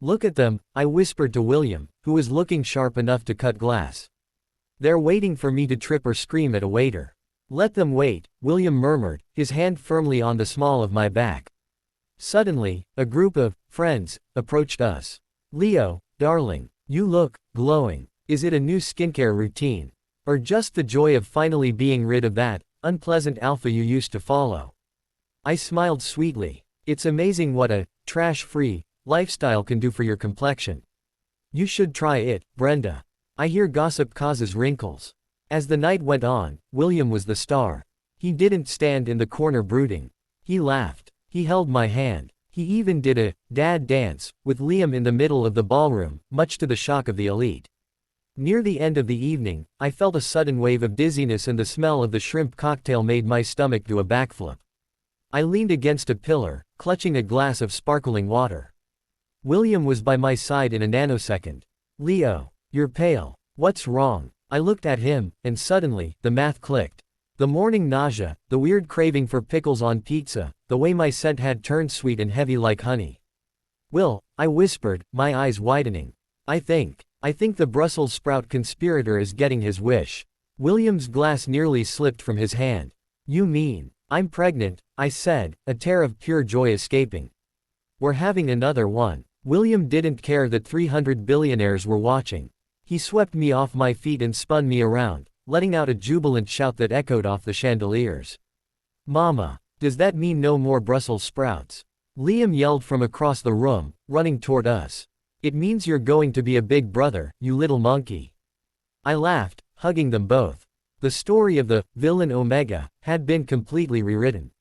"Look at them," I whispered to William, who was looking sharp enough to cut glass. "They're waiting for me to trip or scream at a waiter." "Let them wait," William murmured, his hand firmly on the small of my back. Suddenly, a group of friends approached us. "Leo, darling, you look glowing. Is it a new skincare routine? Or just the joy of finally being rid of that unpleasant alpha you used to follow?" I smiled sweetly. "It's amazing what a trash-free lifestyle can do for your complexion. You should try it, Brenda. I hear gossip causes wrinkles." As the night went on, William was the star. He didn't stand in the corner brooding. He laughed. He held my hand. He even did a dad dance with Liam in the middle of the ballroom, much to the shock of the elite. Near the end of the evening, I felt a sudden wave of dizziness and the smell of the shrimp cocktail made my stomach do a backflip. I leaned against a pillar, clutching a glass of sparkling water. William was by my side in a nanosecond. "Leo, you're pale. What's wrong?" I looked at him, and suddenly, the math clicked. The morning nausea, the weird craving for pickles on pizza, the way my scent had turned sweet and heavy like honey. "Will," I whispered, my eyes widening. I think the Brussels sprout conspirator is getting his wish." William's glass nearly slipped from his hand. "You mean, I'm pregnant," I said, a tear of pure joy escaping. "We're having another one." William didn't care that 300 billionaires were watching. He swept me off my feet and spun me around, letting out a jubilant shout that echoed off the chandeliers. "Mama, does that mean no more Brussels sprouts?" Liam yelled from across the room, running toward us. "It means you're going to be a big brother, you little monkey." I laughed, hugging them both. The story of the villain Omega had been completely rewritten.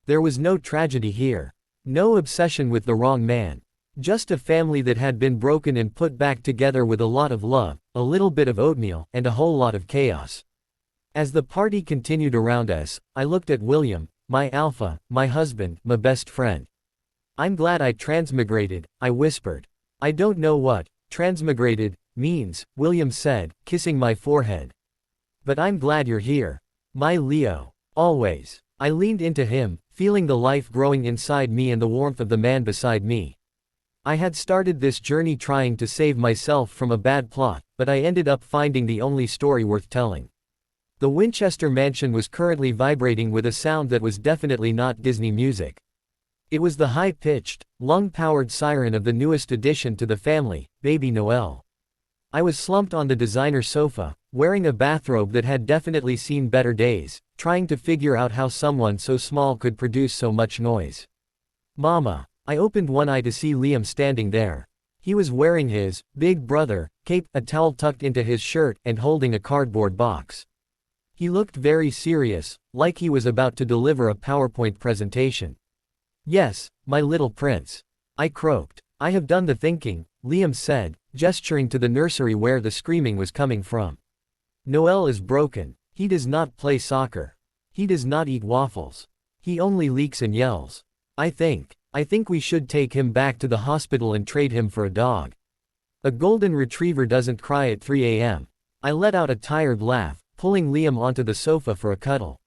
There was no tragedy here. No obsession with the wrong man. Just a family that had been broken and put back together with a lot of love, a little bit of oatmeal, and a whole lot of chaos. As the party continued around us, I looked at William, my alpha, my husband, my best friend. "I'm glad I transmigrated," I whispered. "I don't know what transmigrated means," William said, kissing my forehead. "But I'm glad you're here. My Leo. Always." I leaned into him, feeling the life growing inside me and the warmth of the man beside me. I had started this journey trying to save myself from a bad plot, but I ended up finding the only story worth telling. The Winchester mansion was currently vibrating with a sound that was definitely not Disney music. It was the high-pitched, lung-powered siren of the newest addition to the family, Baby Noel. I was slumped on the designer sofa, wearing a bathrobe that had definitely seen better days, trying to figure out how someone so small could produce so much noise. Mama. I opened one eye to see Liam standing there. He was wearing his big brother cape, a towel tucked into his shirt, and holding a cardboard box. He looked very serious, like he was about to deliver a PowerPoint presentation. Yes, my little prince. I croaked. I have done the thinking, Liam said, gesturing to the nursery where the screaming was coming from. Noel is broken. He does not play soccer. He does not eat waffles. He only leaks and yells. I think we should take him back to the hospital and trade him for a dog. A golden retriever doesn't cry at 3 a.m. I let out a tired laugh, pulling Liam onto the sofa for a cuddle.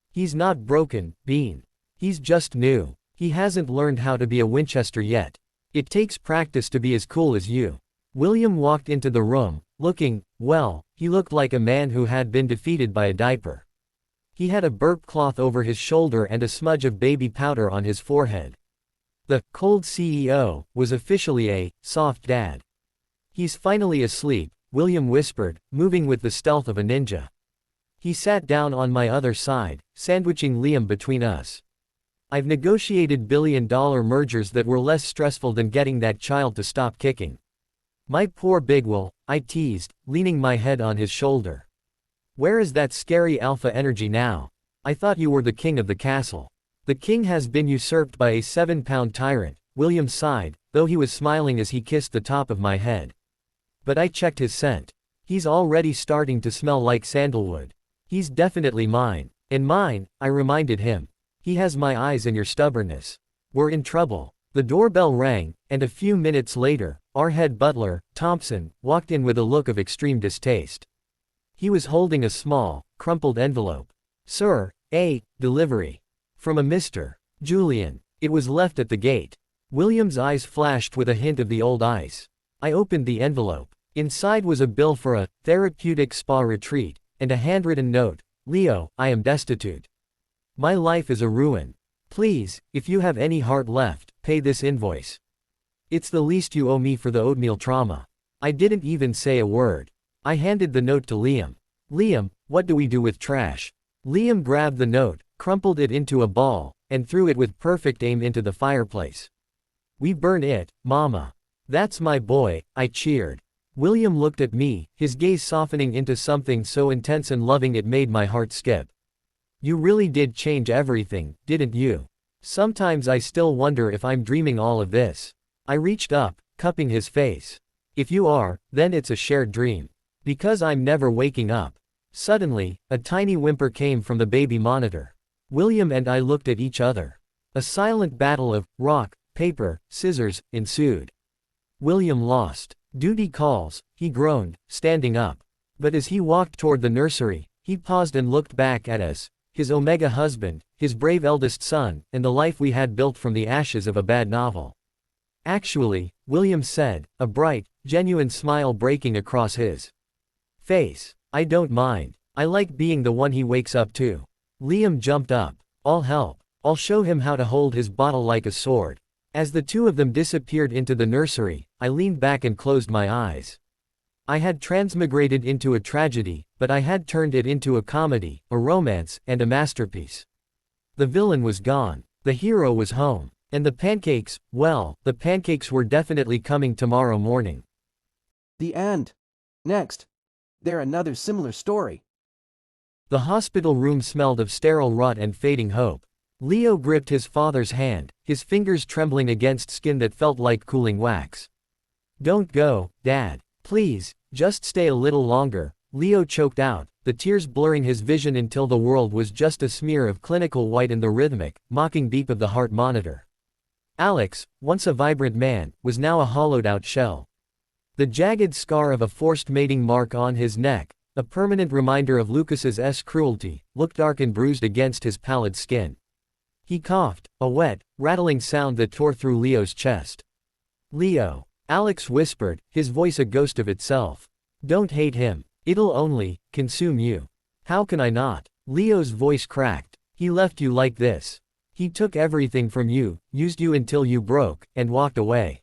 He's not broken, Bean. He's just new. He hasn't learned how to be a Winchester yet. It takes practice to be as cool as you. William walked into the room, looking, well, he looked like a man who had been defeated by a diaper. He had a burp cloth over his shoulder and a smudge of baby powder on his forehead. The cold CEO was officially a soft dad. He's finally asleep, William whispered, moving with the stealth of a ninja. He sat down on my other side, sandwiching Liam between us. I've negotiated billion-dollar mergers that were less stressful than getting that child to stop kicking. My poor Bigwell, I teased, leaning my head on his shoulder. Where is that scary alpha energy now? I thought you were the king of the castle. The king has been usurped by a 7-pound tyrant, William sighed, though he was smiling as he kissed the top of my head. But I checked his scent. He's already starting to smell like sandalwood. He's definitely mine. And mine, I reminded him. He has my eyes and your stubbornness. We're in trouble. The doorbell rang, and a few minutes later, our head butler, Thompson, walked in with a look of extreme distaste. He was holding a small, crumpled envelope. Sir, a delivery. From a Mr. Julian. It was left at the gate. William's eyes flashed with a hint of the old ice. I opened the envelope. Inside was a bill for a therapeutic spa retreat, and a handwritten note. Leo, I am destitute. My life is a ruin. Please, if you have any heart left, pay this invoice. It's the least you owe me for the oatmeal trauma. I didn't even say a word. I handed the note to Liam. Liam, what do we do with trash? Liam grabbed the note, crumpled it into a ball, and threw it with perfect aim into the fireplace. We burn it, Mama. That's my boy, I cheered. William looked at me, his gaze softening into something so intense and loving it made my heart skip. You really did change everything, didn't you? Sometimes I still wonder if I'm dreaming all of this. I reached up, cupping his face. If you are, then it's a shared dream. Because I'm never waking up. Suddenly, a tiny whimper came from the baby monitor. William and I looked at each other. A silent battle of rock, paper, scissors ensued. William lost. Duty calls, he groaned, standing up. But as he walked toward the nursery, he paused and looked back at us, his Omega husband, his brave eldest son, and the life we had built from the ashes of a bad novel. Actually, William said, a bright, genuine smile breaking across his face. I don't mind. I like being the one he wakes up to. Liam jumped up. I'll help. I'll show him how to hold his bottle like a sword. As the two of them disappeared into the nursery, I leaned back and closed my eyes. I had transmigrated into a tragedy, but I had turned it into a comedy, a romance, and a masterpiece. The villain was gone. The hero was home. And the pancakes, well, the pancakes were definitely coming tomorrow morning. The end. Next. There another similar story. The hospital room smelled of sterile rot and fading hope. Leo gripped his father's hand, his fingers trembling against skin that felt like cooling wax. Don't go, Dad. Please, just stay a little longer, Leo choked out, the tears blurring his vision until the world was just a smear of clinical white in the rhythmic, mocking beep of the heart monitor. Alex, once a vibrant man, was now a hollowed-out shell. The jagged scar of a forced mating mark on his neck, a permanent reminder of Lucas's cruelty, looked dark and bruised against his pallid skin. He coughed, a wet, rattling sound that tore through Leo's chest. Leo. Alex whispered, his voice a ghost of itself. Don't hate him. It'll only consume you. How can I not? Leo's voice cracked. He left you like this. He took everything from you, used you until you broke, and walked away.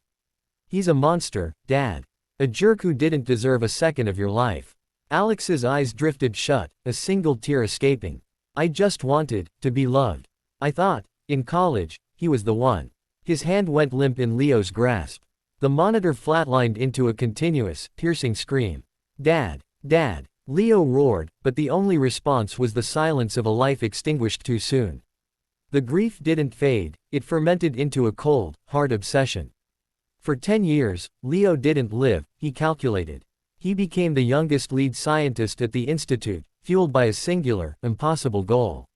He's a monster, Dad. A jerk who didn't deserve a second of your life. Alex's eyes drifted shut, a single tear escaping. I just wanted to be loved. I thought, in college, he was the one. His hand went limp in Leo's grasp. The monitor flatlined into a continuous, piercing scream. Dad, Dad, Leo roared, but the only response was the silence of a life extinguished too soon. The grief didn't fade, it fermented into a cold, hard obsession. For 10 years, Leo didn't live, he calculated. He became the youngest lead scientist at the institute, fueled by a singular, impossible goal.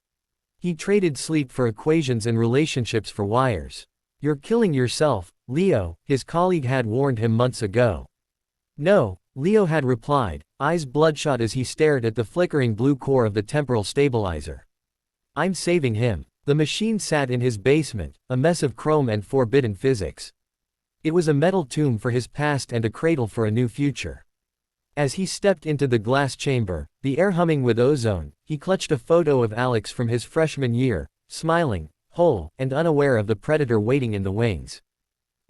He traded sleep for equations and relationships for wires. You're killing yourself, Leo, his colleague had warned him months ago. No, Leo had replied, eyes bloodshot as he stared at the flickering blue core of the temporal stabilizer. I'm saving him. The machine sat in his basement, a mess of chrome and forbidden physics. It was a metal tomb for his past and a cradle for a new future. As he stepped into the glass chamber, the air humming with ozone, he clutched a photo of Alex from his freshman year, smiling, whole, and unaware of the predator waiting in the wings.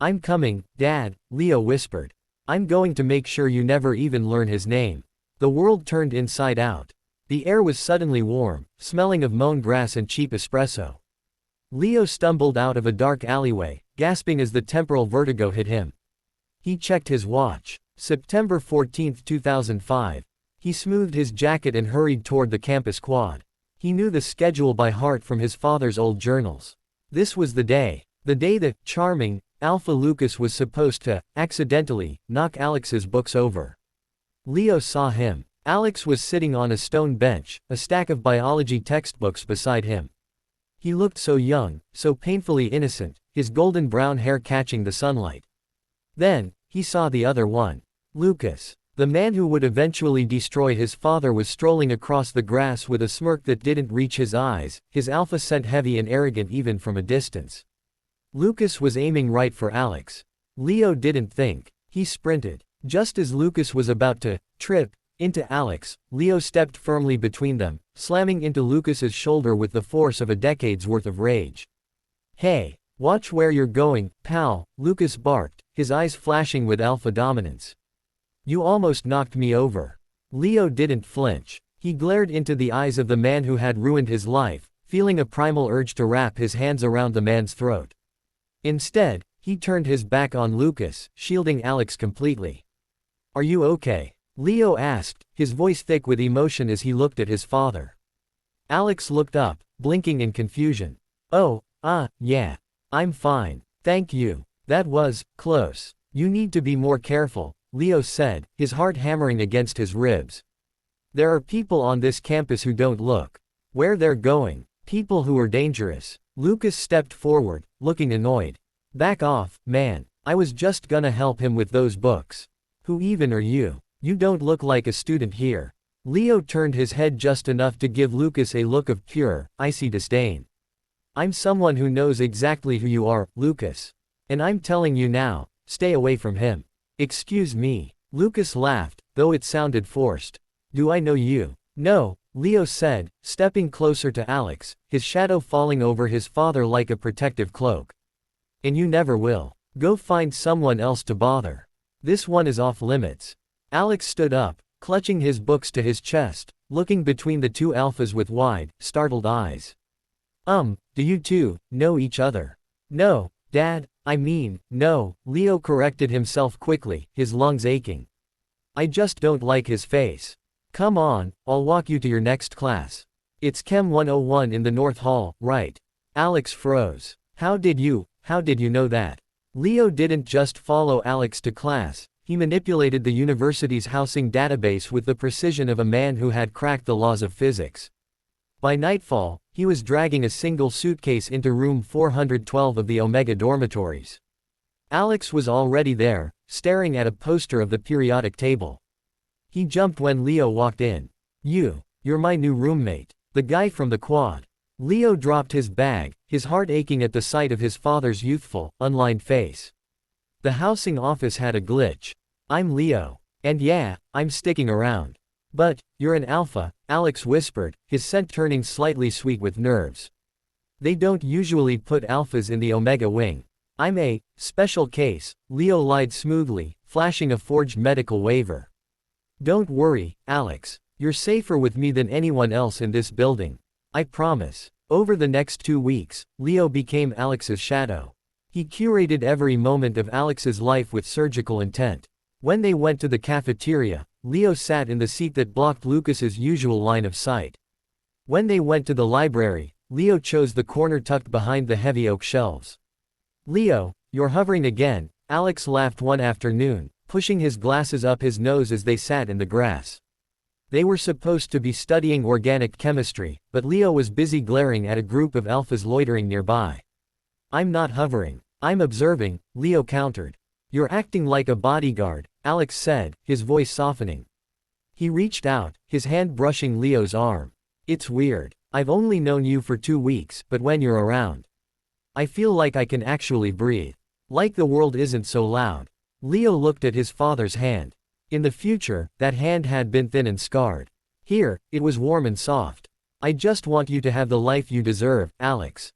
I'm coming, Dad, Leo whispered. I'm going to make sure you never even learn his name. The world turned inside out. The air was suddenly warm, smelling of mown grass and cheap espresso. Leo stumbled out of a dark alleyway, gasping as the temporal vertigo hit him. He checked his watch. September 14, 2005. He smoothed his jacket and hurried toward the campus quad. He knew the schedule by heart from his father's old journals. This was the day the charming, Alpha Lucas was supposed to, accidentally, knock Alex's books over. Leo saw him. Alex was sitting on a stone bench, a stack of biology textbooks beside him. He looked so young, so painfully innocent, his golden brown hair catching the sunlight. Then, he saw the other one. Lucas. The man who would eventually destroy his father was strolling across the grass with a smirk that didn't reach his eyes, his alpha scent heavy and arrogant even from a distance. Lucas was aiming right for Alex. Leo didn't think. He sprinted. Just as Lucas was about to trip into Alex, Leo stepped firmly between them, slamming into Lucas's shoulder with the force of a decade's worth of rage. Hey, watch where you're going, pal, Lucas barked, his eyes flashing with alpha dominance. You almost knocked me over. Leo didn't flinch. He glared into the eyes of the man who had ruined his life, feeling a primal urge to wrap his hands around the man's throat. Instead, he turned his back on Lucas, shielding Alex completely. Are you okay? Leo asked, his voice thick with emotion as he looked at his father. Alex looked up, blinking in confusion. Oh, yeah. I'm fine. Thank you. That was close. You need to be more careful, Leo said, his heart hammering against his ribs. There are people on this campus who don't look where they're going. People who are dangerous. Lucas stepped forward, looking annoyed. Back off, man. I was just gonna help him with those books. Who even are you? You don't look like a student here. Leo turned his head just enough to give Lucas a look of pure, icy disdain. I'm someone who knows exactly who you are, Lucas. And I'm telling you now, stay away from him. Excuse me. Lucas laughed, though it sounded forced. Do I know you? No, Leo said, stepping closer to Alex, his shadow falling over his father like a protective cloak. And you never will. Go find someone else to bother. This one is off limits. Alex stood up, clutching his books to his chest, looking between the two alphas with wide, startled eyes. Do you two know each other? No, Dad, I mean, no, Leo corrected himself quickly, his lungs aching. I just don't like his face. Come on, I'll walk you to your next class. It's Chem 101 in the North Hall, right? Alex froze. How did you know that? Leo didn't just follow Alex to class, he manipulated the university's housing database with the precision of a man who had cracked the laws of physics. By nightfall, he was dragging a single suitcase into room 412 of the Omega dormitories. Alex was already there, staring at a poster of the periodic table. He jumped when Leo walked in. You're my new roommate. The guy from the quad. Leo dropped his bag, his heart aching at the sight of his father's youthful, unlined face. The housing office had a glitch. I'm Leo. And yeah, I'm sticking around. But, you're an alpha, Alex whispered, his scent turning slightly sweet with nerves. They don't usually put alphas in the Omega wing. I'm a special case, Leo lied smoothly, flashing a forged medical waiver. Don't worry, Alex. You're safer with me than anyone else in this building. I promise. Over the next 2 weeks, Leo became Alex's shadow. He curated every moment of Alex's life with surgical intent. When they went to the cafeteria, Leo sat in the seat that blocked Lucas's usual line of sight. When they went to the library, Leo chose the corner tucked behind the heavy oak shelves. Leo, you're hovering again, Alex laughed one afternoon, pushing his glasses up his nose as they sat in the grass. They were supposed to be studying organic chemistry, but Leo was busy glaring at a group of alphas loitering nearby. I'm not hovering. I'm observing, Leo countered. You're acting like a bodyguard, Alex said, his voice softening. He reached out, his hand brushing Leo's arm. It's weird. I've only known you for 2 weeks, but when you're around, I feel like I can actually breathe. Like the world isn't so loud. Leo looked at his father's hand. In the future, that hand had been thin and scarred. Here, it was warm and soft. I just want you to have the life you deserve, Alex.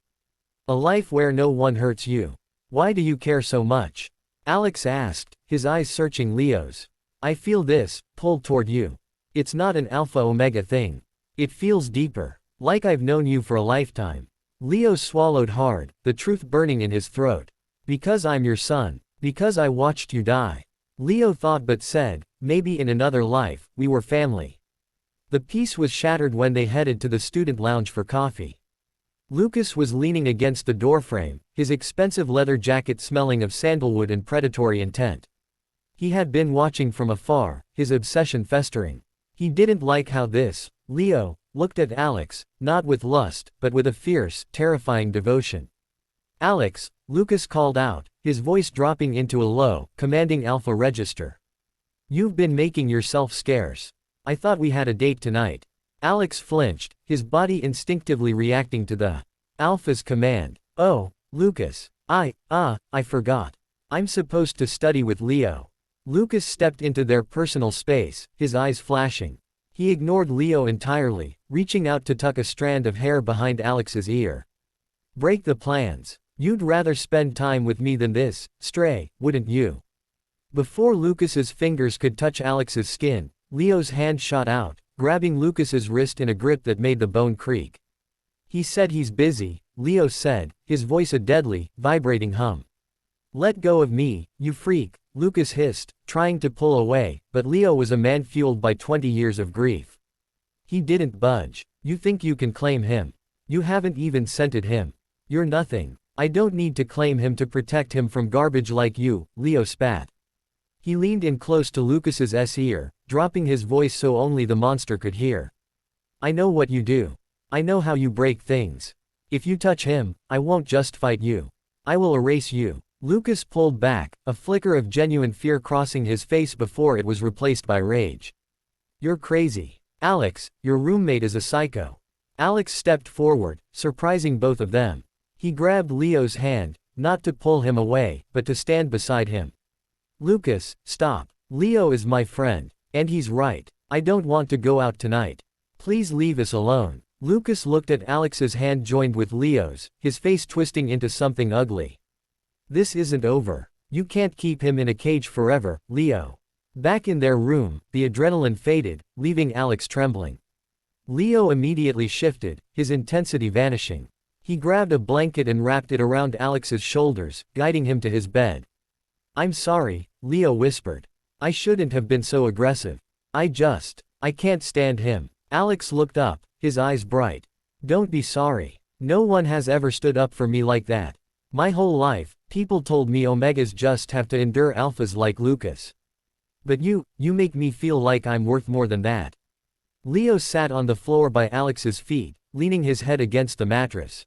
A life where no one hurts you. Why do you care so much? Alex asked, his eyes searching Leo's. I feel this, pulled toward you. It's not an alpha-omega thing. It feels deeper. Like I've known you for a lifetime. Leo swallowed hard, the truth burning in his throat. Because I'm your son. Because I watched you die. Leo thought but said, maybe in another life, we were family. The peace was shattered when they headed to the student lounge for coffee. Lucas was leaning against the doorframe, his expensive leather jacket smelling of sandalwood and predatory intent. He had been watching from afar, his obsession festering. He didn't like how this, Leo, looked at Alex, not with lust, but with a fierce, terrifying devotion. Alex, Lucas called out, his voice dropping into a low, commanding alpha register. You've been making yourself scarce. I thought we had a date tonight. Alex flinched, his body instinctively reacting to the alpha's command. Oh, Lucas. I forgot. I'm supposed to study with Leo. Lucas stepped into their personal space, his eyes flashing. He ignored Leo entirely, reaching out to tuck a strand of hair behind Alex's ear. Break the plans. You'd rather spend time with me than this, stray, wouldn't you? Before Lucas's fingers could touch Alex's skin, Leo's hand shot out, grabbing Lucas's wrist in a grip that made the bone creak. He said he's busy, Leo said, his voice a deadly, vibrating hum. Let go of me, you freak, Lucas hissed, trying to pull away, but Leo was a man fueled by 20 years of grief. He didn't budge. You think you can claim him? You haven't even scented him. You're nothing. I don't need to claim him to protect him from garbage like you, Leo spat. He leaned in close to Lucas's ear, dropping his voice so only the monster could hear. I know what you do. I know how you break things. If you touch him, I won't just fight you. I will erase you. Lucas pulled back, a flicker of genuine fear crossing his face before it was replaced by rage. You're crazy. Alex, your roommate is a psycho. Alex stepped forward, surprising both of them. He grabbed Leo's hand, not to pull him away, but to stand beside him. Lucas, stop. Leo is my friend. And he's right. I don't want to go out tonight. Please leave us alone. Lucas looked at Alex's hand joined with Leo's, his face twisting into something ugly. This isn't over. You can't keep him in a cage forever, Leo. Back in their room, the adrenaline faded, leaving Alex trembling. Leo immediately shifted, his intensity vanishing. He grabbed a blanket and wrapped it around Alex's shoulders, guiding him to his bed. I'm sorry, Leo whispered. I shouldn't have been so aggressive. I can't stand him. Alex looked up, his eyes bright. Don't be sorry. No one has ever stood up for me like that. My whole life, people told me Omegas just have to endure alphas like Lucas. But you make me feel like I'm worth more than that. Leo sat on the floor by Alex's feet, leaning his head against the mattress.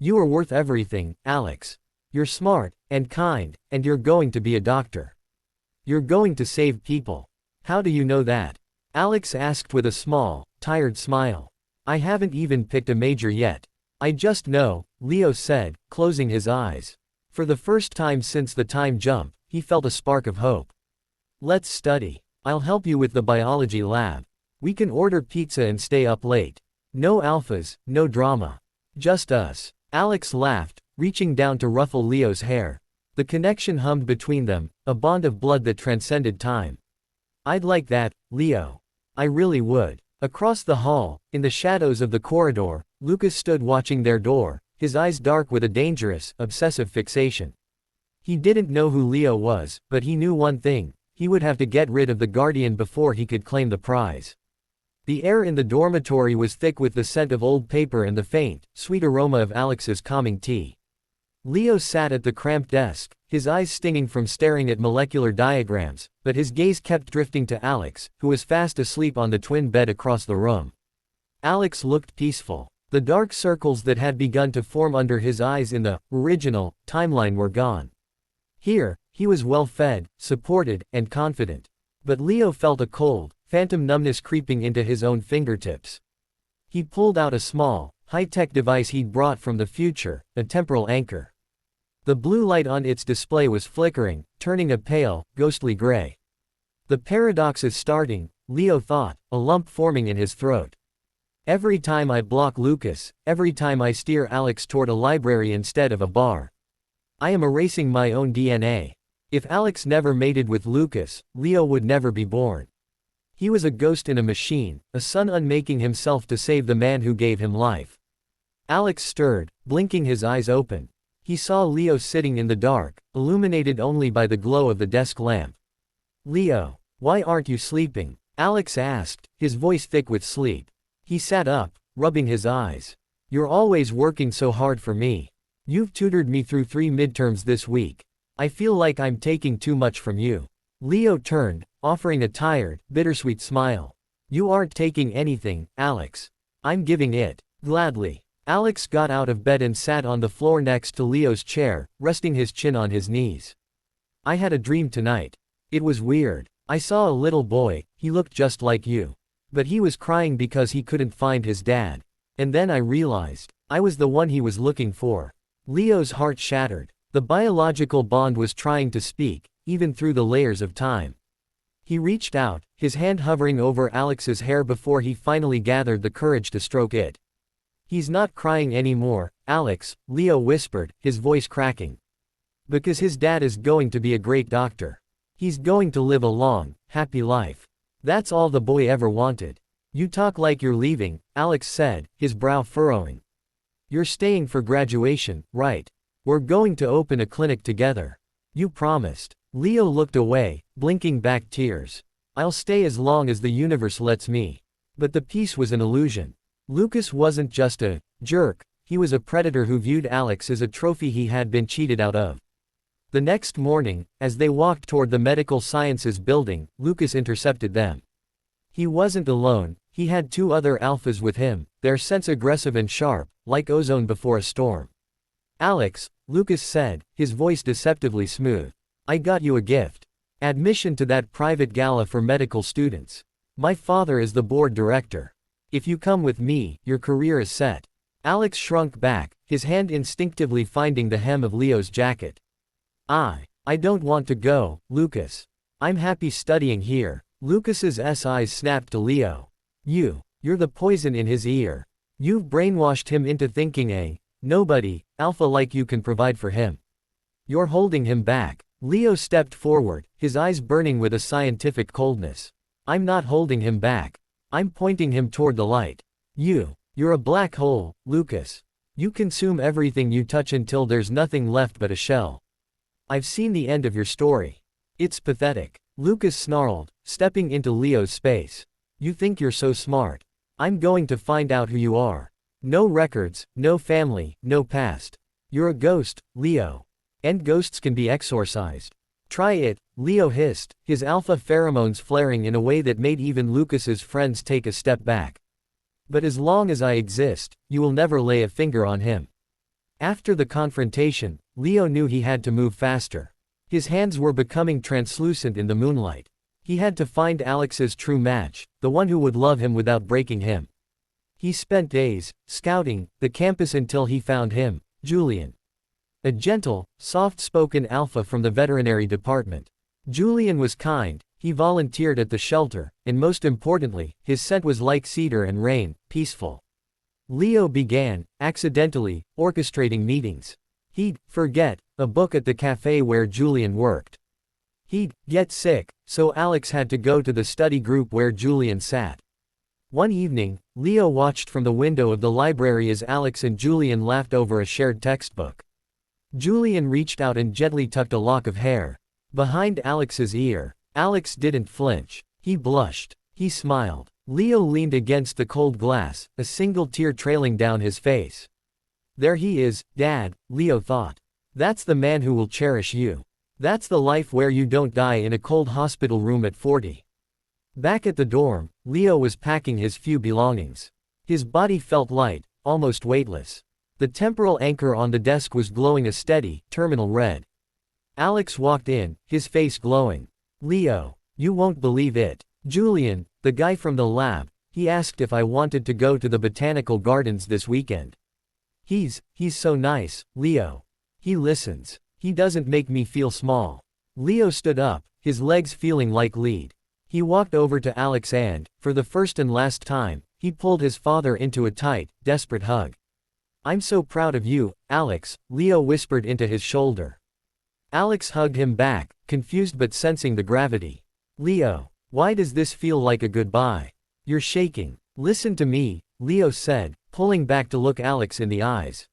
You are worth everything, Alex. You're smart, and kind, and you're going to be a doctor. You're going to save people. How do you know that? Alex asked with a small, tired smile. I haven't even picked a major yet. I just know, Leo said, closing his eyes. For the first time since the time jump, he felt a spark of hope. Let's study. I'll help you with the biology lab. We can order pizza and stay up late. No alphas, no drama. Just us. Alex laughed, reaching down to ruffle Leo's hair. The connection hummed between them, a bond of blood that transcended time. I'd like that, Leo. I really would. Across the hall, in the shadows of the corridor, Lucas stood watching their door, his eyes dark with a dangerous, obsessive fixation. He didn't know who Leo was, but he knew one thing: he would have to get rid of the Guardian before he could claim the prize. The air in the dormitory was thick with the scent of old paper and the faint, sweet aroma of Alex's calming tea. Leo sat at the cramped desk, his eyes stinging from staring at molecular diagrams, but his gaze kept drifting to Alex, who was fast asleep on the twin bed across the room. Alex looked peaceful. The dark circles that had begun to form under his eyes in the original timeline were gone. Here, he was well fed, supported, and confident. But Leo felt a cold, phantom numbness creeping into his own fingertips. He pulled out a small, high-tech device he'd brought from the future, a temporal anchor. The blue light on its display was flickering, turning a pale, ghostly gray. The paradox is starting, Leo thought, a lump forming in his throat. Every time I block Lucas, every time I steer Alex toward a library instead of a bar, I am erasing my own DNA. If Alex never mated with Lucas, Leo would never be born. He was a ghost in a machine, a son unmaking himself to save the man who gave him life. Alex stirred, blinking his eyes open. He saw Leo sitting in the dark, illuminated only by the glow of the desk lamp. Leo, why aren't you sleeping? Alex asked, his voice thick with sleep. He sat up, rubbing his eyes. You're always working so hard for me. You've tutored me through 3 midterms this week. I feel like I'm taking too much from you. Leo turned, offering a tired, bittersweet smile. You aren't taking anything, Alex. I'm giving it. Gladly. Alex got out of bed and sat on the floor next to Leo's chair, resting his chin on his knees. I had a dream tonight. It was weird. I saw a little boy, he looked just like you. But he was crying because he couldn't find his dad. And then I realized, I was the one he was looking for. Leo's heart shattered. The biological bond was trying to speak, even through the layers of time. He reached out, his hand hovering over Alex's hair before he finally gathered the courage to stroke it. He's not crying anymore, Alex, Leo whispered, his voice cracking. Because his dad is going to be a great doctor. He's going to live a long, happy life. That's all the boy ever wanted. You talk like you're leaving, Alex said, his brow furrowing. You're staying for graduation, right? We're going to open a clinic together. You promised. Leo looked away, blinking back tears. I'll stay as long as the universe lets me. But the peace was an illusion. Lucas wasn't just a jerk, he was a predator who viewed Alex as a trophy he had been cheated out of. The next morning, as they walked toward the medical sciences building, Lucas intercepted them. He wasn't alone, he had 2 other alphas with him, their scents aggressive and sharp, like ozone before a storm. Alex, Lucas said, his voice deceptively smooth. I got you a gift. Admission to that private gala for medical students. My father is the board director. If you come with me, your career is set. Alex shrunk back, his hand instinctively finding the hem of Leo's jacket. I don't want to go, Lucas. I'm happy studying here. Lucas's eyes snapped to Leo. You're the poison in his ear. You've brainwashed him into thinking nobody, alpha like you can provide for him. You're holding him back. Leo stepped forward, his eyes burning with a scientific coldness. I'm not holding him back. I'm pointing him toward the light. You're a black hole, Lucas. You consume everything you touch until there's nothing left but a shell. I've seen the end of your story. It's pathetic. Lucas snarled, stepping into Leo's space. You think you're so smart. I'm going to find out who you are. No records, no family, no past. You're a ghost, Leo. And ghosts can be exorcised. Try it, Leo hissed, his alpha pheromones flaring in a way that made even Lucas's friends take a step back. But as long as I exist, you will never lay a finger on him. After the confrontation, Leo knew he had to move faster. His hands were becoming translucent in the moonlight. He had to find Alex's true match, the one who would love him without breaking him. He spent days, scouting the campus until he found him, Julian. A gentle, soft-spoken alpha from the veterinary department. Julian was kind, he volunteered at the shelter, and most importantly, his scent was like cedar and rain, peaceful. Leo began, accidentally, orchestrating meetings. He'd forget a book at the cafe where Julian worked. He'd get sick, so Alex had to go to the study group where Julian sat. One evening, Leo watched from the window of the library as Alex and Julian laughed over a shared textbook. Julian reached out and gently tucked a lock of hair behind Alex's ear. Alex didn't flinch. He blushed. He smiled. Leo leaned against the cold glass, a single tear trailing down his face. There he is, Dad, Leo thought. That's the man who will cherish you. That's the life where you don't die in a cold hospital room at 40. Back at the dorm, Leo was packing his few belongings. His body felt light, almost weightless. The temporal anchor on the desk was glowing a steady, terminal red. Alex walked in, his face glowing. Leo, you won't believe it. Julian, the guy from the lab, he asked if I wanted to go to the botanical gardens this weekend. He's so nice, Leo. He listens. He doesn't make me feel small. Leo stood up, his legs feeling like lead. He walked over to Alex and, for the first and last time, he pulled his father into a tight, desperate hug. I'm so proud of you, Alex, Leo whispered into his shoulder. Alex hugged him back, confused but sensing the gravity. Leo, why does this feel like a goodbye? You're shaking. Listen to me, Leo said, pulling back to look Alex in the eyes.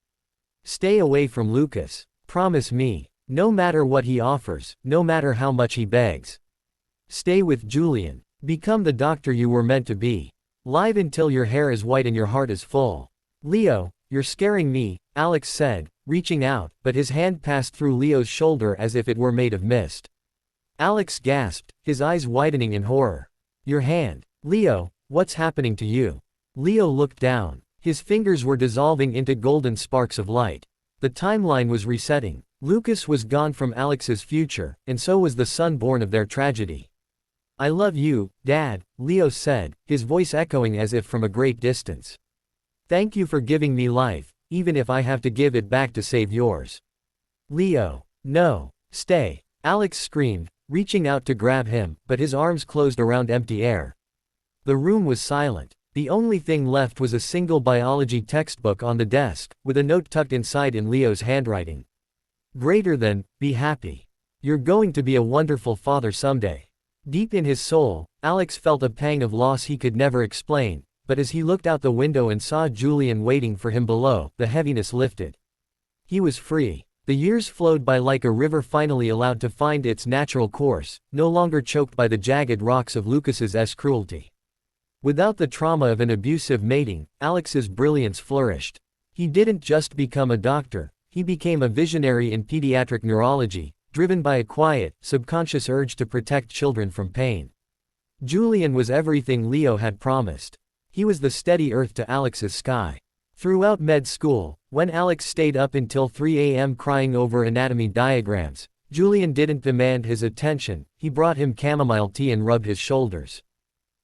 Stay away from Lucas. Promise me. No matter what he offers, no matter how much he begs. Stay with Julian. Become the doctor you were meant to be. Live until your hair is white and your heart is full. Leo, you're scaring me, Alex said, reaching out, but his hand passed through Leo's shoulder as if it were made of mist. Alex gasped, his eyes widening in horror. Your hand. Leo, what's happening to you? Leo looked down. His fingers were dissolving into golden sparks of light. The timeline was resetting. Lucas was gone from Alex's future, and so was the son born of their tragedy. I love you, Dad, Leo said, his voice echoing as if from a great distance. Thank you for giving me life, even if I have to give it back to save yours. Leo, no, stay, Alex screamed, reaching out to grab him, but his arms closed around empty air. The room was silent. The only thing left was a single biology textbook on the desk, with a note tucked inside in Leo's handwriting. Greater than, be happy. You're going to be a wonderful father someday. Deep in his soul, Alex felt a pang of loss he could never explain, but as he looked out the window and saw Julian waiting for him below, the heaviness lifted. He was free. The years flowed by like a river finally allowed to find its natural course, no longer choked by the jagged rocks of Lucas's cruelty. Without the trauma of an abusive mating, Alex's brilliance flourished. He didn't just become a doctor, he became a visionary in pediatric neurology, driven by a quiet, subconscious urge to protect children from pain. Julian was everything Leo had promised. He was the steady earth to Alex's sky. Throughout med school, when Alex stayed up until 3 a.m. crying over anatomy diagrams, Julian didn't demand his attention, he brought him chamomile tea and rubbed his shoulders.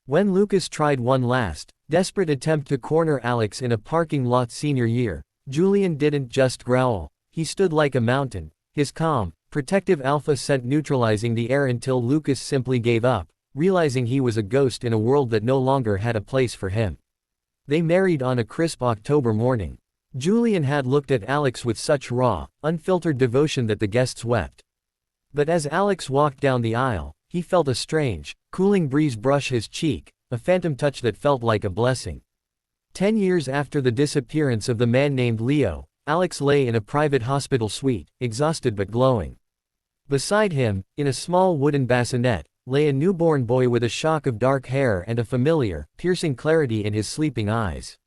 When Lucas tried one last, desperate attempt to corner Alex in a parking lot senior year, Julian didn't just growl, he stood like a mountain, his calm, protective alpha scent neutralizing the air until Lucas simply gave up, realizing he was a ghost in a world that no longer had a place for him. They married on a crisp October morning. Julian had looked at Alex with such raw, unfiltered devotion that the guests wept. But as Alex walked down the aisle, he felt a strange, cooling breeze brush his cheek, a phantom touch that felt like a blessing. 10 years after the disappearance of the man named Leo, Alex lay in a private hospital suite, exhausted but glowing. Beside him, in a small wooden bassinet, lay a newborn boy with a shock of dark hair and a familiar, piercing clarity in his sleeping eyes.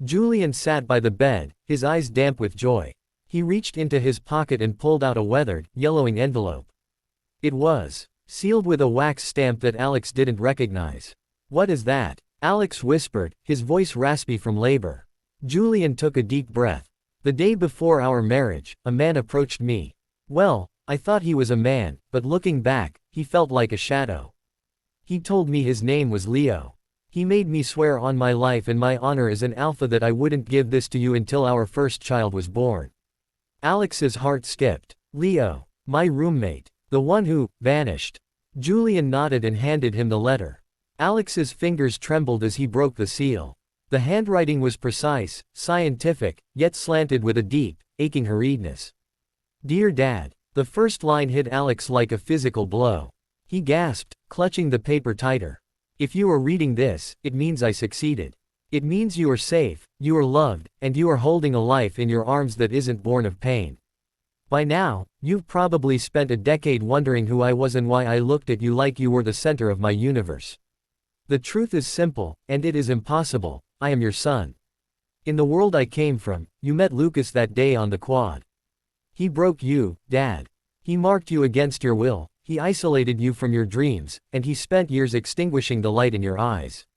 Julian sat by the bed, his eyes damp with joy. He reached into his pocket and pulled out a weathered, yellowing envelope. It was sealed with a wax stamp that Alex didn't recognize. What is that? Alex whispered, his voice raspy from labor. Julian took a deep breath. The day before our marriage, a man approached me. Well, I thought he was a man, but looking back, he felt like a shadow. He told me his name was Leo. He made me swear on my life and my honor as an alpha that I wouldn't give this to you until our first child was born. Alex's heart skipped. Leo. My roommate. The one who vanished. Julian nodded and handed him the letter. Alex's fingers trembled as he broke the seal. The handwriting was precise, scientific, yet slanted with a deep, aching hurriedness. Dear Dad. The first line hit Alex like a physical blow. He gasped, clutching the paper tighter. If you are reading this, it means I succeeded. It means you are safe, you are loved, and you are holding a life in your arms that isn't born of pain. By now, you've probably spent a decade wondering who I was and why I looked at you like you were the center of my universe. The truth is simple, and it is impossible. I am your son. In the world I came from, you met Lucas that day on the quad. He broke you, Dad. He marked you against your will, he isolated you from your dreams, and he spent years extinguishing the light in your eyes.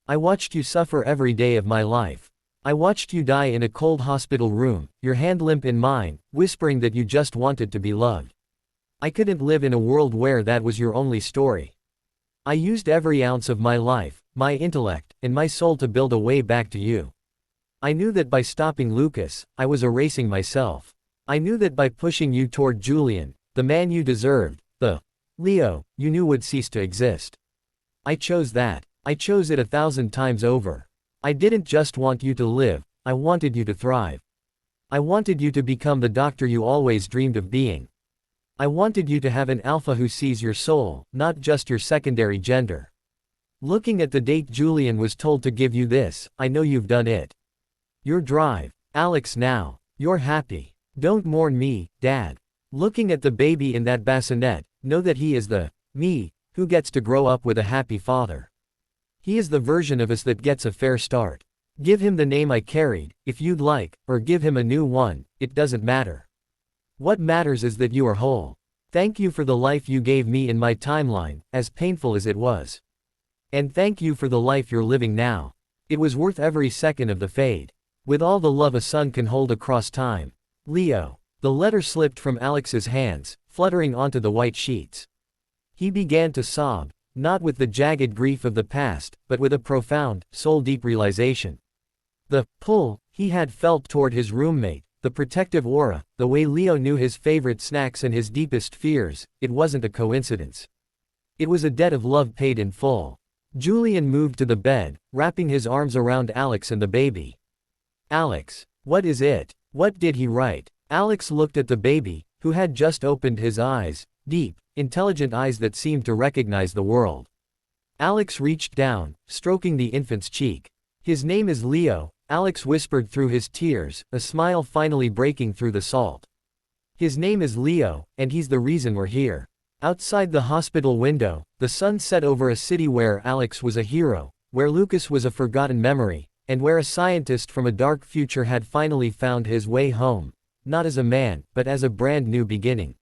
I watched you suffer every day of my life. I watched you die in a cold hospital room, your hand limp in mine, whispering that you just wanted to be loved. I couldn't live in a world where that was your only story. I used every ounce of my life, my intellect, and my soul to build a way back to you. I knew that by stopping Lucas, I was erasing myself. I knew that by pushing you toward Julian, the man you deserved, the Leo you knew would cease to exist. I chose that. I chose it 1,000 times over. I didn't just want you to live, I wanted you to thrive. I wanted you to become the doctor you always dreamed of being. I wanted you to have an alpha who sees your soul, not just your secondary gender. Looking at the date Julian was told to give you this, I know you've done it. Your drive. Alex now. You're happy. Don't mourn me, Dad. Looking at the baby in that bassinet, know that he is the me who gets to grow up with a happy father. He is the version of us that gets a fair start. Give him the name I carried, if you'd like, or give him a new one, it doesn't matter. What matters is that you are whole. Thank you for the life you gave me in my timeline, as painful as it was. And thank you for the life you're living now. It was worth every second of the fade. With all the love a son can hold across time. Leo. The letter slipped from Alex's hands, fluttering onto the white sheets. He began to sob, not with the jagged grief of the past, but with a profound, soul-deep realization. The pull he had felt toward his roommate, the protective aura, the way Leo knew his favorite snacks and his deepest fears, it wasn't a coincidence. It was a debt of love paid in full. Julian moved to the bed, wrapping his arms around Alex and the baby. Alex. What is it? What did he write? Alex looked at the baby, who had just opened his eyes, deep, intelligent eyes that seemed to recognize the world. Alex reached down, stroking the infant's cheek. His name is Leo, Alex whispered through his tears, a smile finally breaking through the salt. His name is Leo, and he's the reason we're here. Outside the hospital window, the sun set over a city where Alex was a hero, where Lucas was a forgotten memory, and where a scientist from a dark future had finally found his way home, not as a man, but as a brand new beginning.